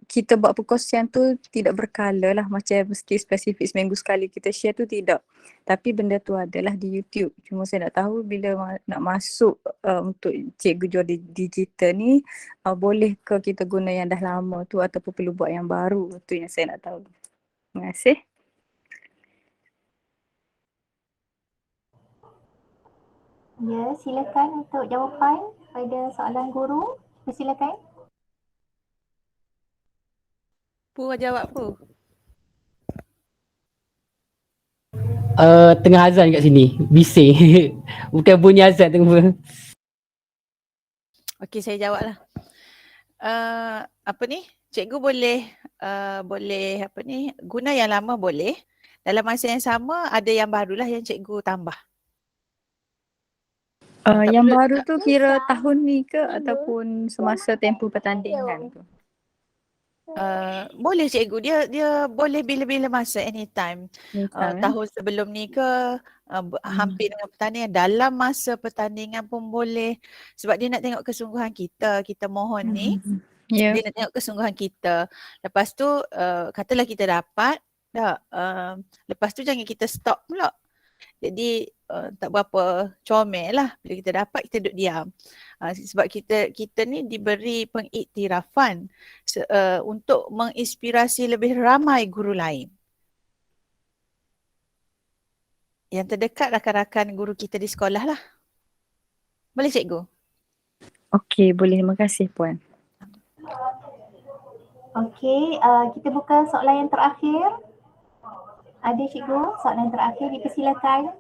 kita buat perkongsian tu tidak berkala lah, macam mesti spesifik seminggu sekali kita share tu, tidak. Tapi benda tu adalah di YouTube. Cuma saya nak tahu bila nak masuk untuk cikgu jual digital ni, boleh ke kita guna yang dah lama tu ataupun perlu buat yang baru? Tu yang saya nak tahu. Terima kasih. Ya, silakan untuk jawapan pada soalan guru. Silakan. Pu jawab Pu. Tengah azan kat sini. Bising. Bukan bunyi azan tengah. Okey, saya jawablah. Apa ni? Cikgu boleh apa ni? Guna yang lama boleh. Dalam masa yang sama ada yang barulah yang cikgu tambah. Yang baru tu kira tahun ni ke ataupun semasa tempoh pertandingan tu? Boleh cikgu, dia boleh bila-bila masa, anytime. Tahun sebelum ni ke, hampir dengan pertandingan, dalam masa pertandingan pun boleh. Sebab dia nak tengok kesungguhan kita mohon ni. Dia nak tengok kesungguhan kita. Lepas tu katalah kita dapat, lepas tu jangan kita stop pula. Jadi tak berapa comel lah bila kita dapat, kita duduk diam. Sebab kita ni diberi pengiktirafan untuk menginspirasi lebih ramai guru lain. Yang terdekat rakan-rakan guru kita di sekolah lah. Boleh cikgu? Okey, boleh. Terima kasih Puan. Okey, kita buka soalan yang terakhir. Ada cikgu, soalan yang terakhir dipersilakan.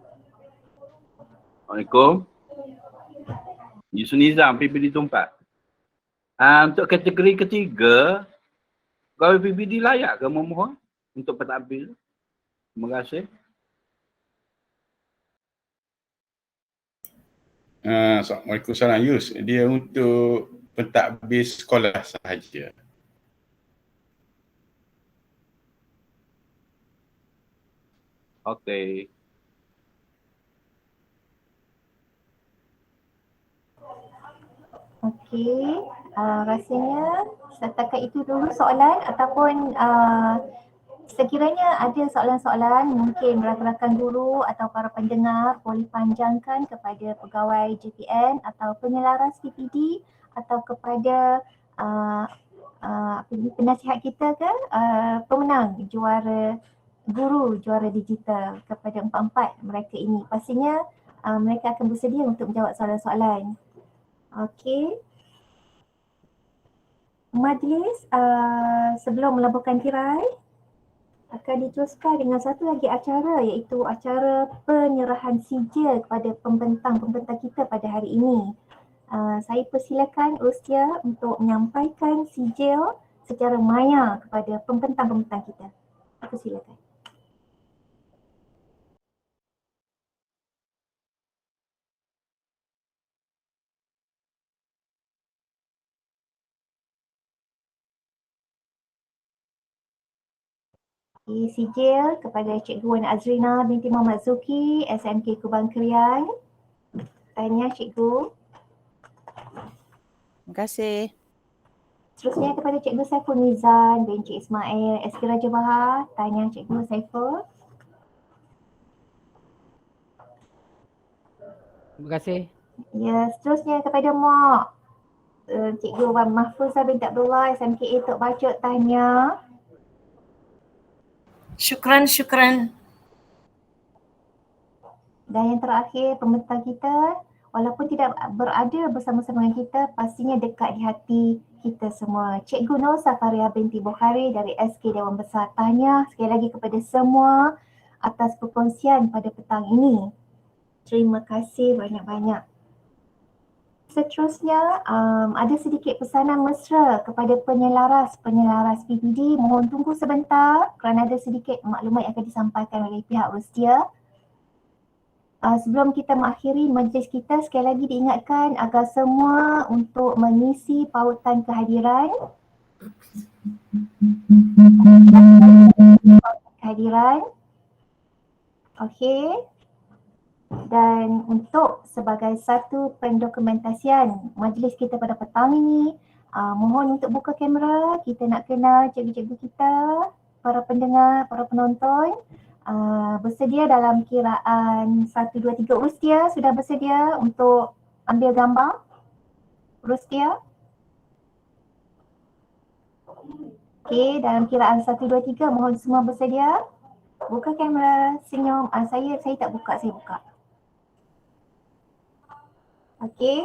Assalamualaikum. Yusuf Nizam, PPD Tumpat. Untuk kategori ketiga, pegawai PPD layak ke memohon untuk pentadbir? Terima kasih. Waalaikumsalam Yus. Dia untuk pentadbir sekolah sahaja. Okey. Okey, rasanya setakat itu dulu soalan ataupun sekiranya ada soalan-soalan mungkin rakan-rakan guru atau para pendengar boleh panjangkan kepada pegawai JPN atau penyelaras PPD atau kepada penasihat kita ke pemenang juara digital, kepada empat-empat mereka ini. Pastinya mereka akan bersedia untuk menjawab soalan-soalan. Okey. Majlis sebelum melabuhkan tirai akan diteruskan dengan satu lagi acara, iaitu acara penyerahan sijil kepada pembentang-pembentang kita pada hari ini. Saya persilakan Rustia untuk menyampaikan sijil secara maya kepada pembentang-pembentang kita. Persilakan. Sijil kepada Cikgu Wan Azrina binti Muhammad Zuki, SMK Kubang Krian. Tanya Cikgu. Terima kasih. Seterusnya kepada Cikgu Saiful Mizan bin Cik Ismail, SK Raja Bahar. Tanya Cikgu Saiful. Terima kasih. Ya, seterusnya kepada Mak Cikgu Wan Mahfuzah binti Abdullah, SMK Tok Bacot. Tanya. Syukran. Dan yang terakhir, pembentang kita walaupun tidak berada bersama-sama dengan kita, pastinya dekat di hati kita semua. Cikgu Nur Safaria binti Bukhari dari SK Dewan Besar. Tanya sekali lagi kepada semua atas perkongsian pada petang ini. Terima kasih banyak-banyak. Seterusnya, ada sedikit pesanan mesra kepada penyelaras PPD. Mohon tunggu sebentar kerana ada sedikit maklumat yang akan disampaikan oleh pihak Rustia. Sebelum kita mengakhiri majlis kita, sekali lagi diingatkan agar semua untuk mengisi pautan kehadiran. Okey. Dan untuk sebagai satu pendokumentasian majlis kita pada petang ini, Mohon untuk buka kamera, kita nak kenal cikgu-cikgu kita, para pendengar, para penonton. Bersedia dalam kiraan 1, 2, 3. Rustia sudah bersedia untuk ambil gambar? Rustia? Okey, dalam kiraan 1, 2, 3 mohon semua bersedia. Buka kamera, senyum. Saya tak buka, saya buka. Okey.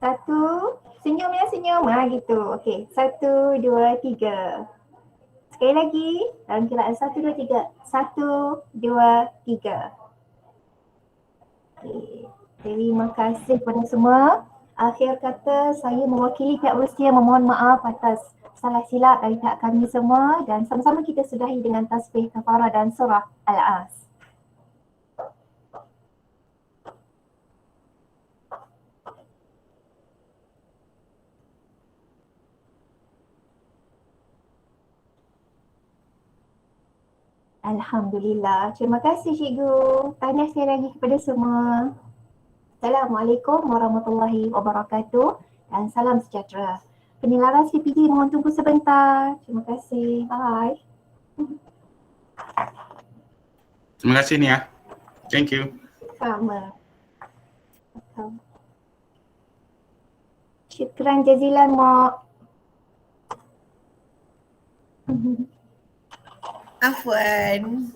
1, senyum ya, senyum. Gitu. Okey, 1, 2, 3. Sekali lagi, dalam kiraan 1, 2, 3. 1, 2, 3. Okey. Terima kasih kepada semua. Akhir kata, saya mewakili pihak Rustia memohon maaf atas salah silap dari pihak kami semua dan sama-sama kita sudahi dengan tasbih kafarah dan surah Al-As. Alhamdulillah. Terima kasih cikgu. Tahniah sekali lagi kepada semua. Assalamualaikum warahmatullahi wabarakatuh dan salam sejahtera. Penyelaras PPD mohon tunggu sebentar. Terima kasih. Bye. Terima kasih Nia. Thank you. Sama. Syukran jazilan Mak. Afwan.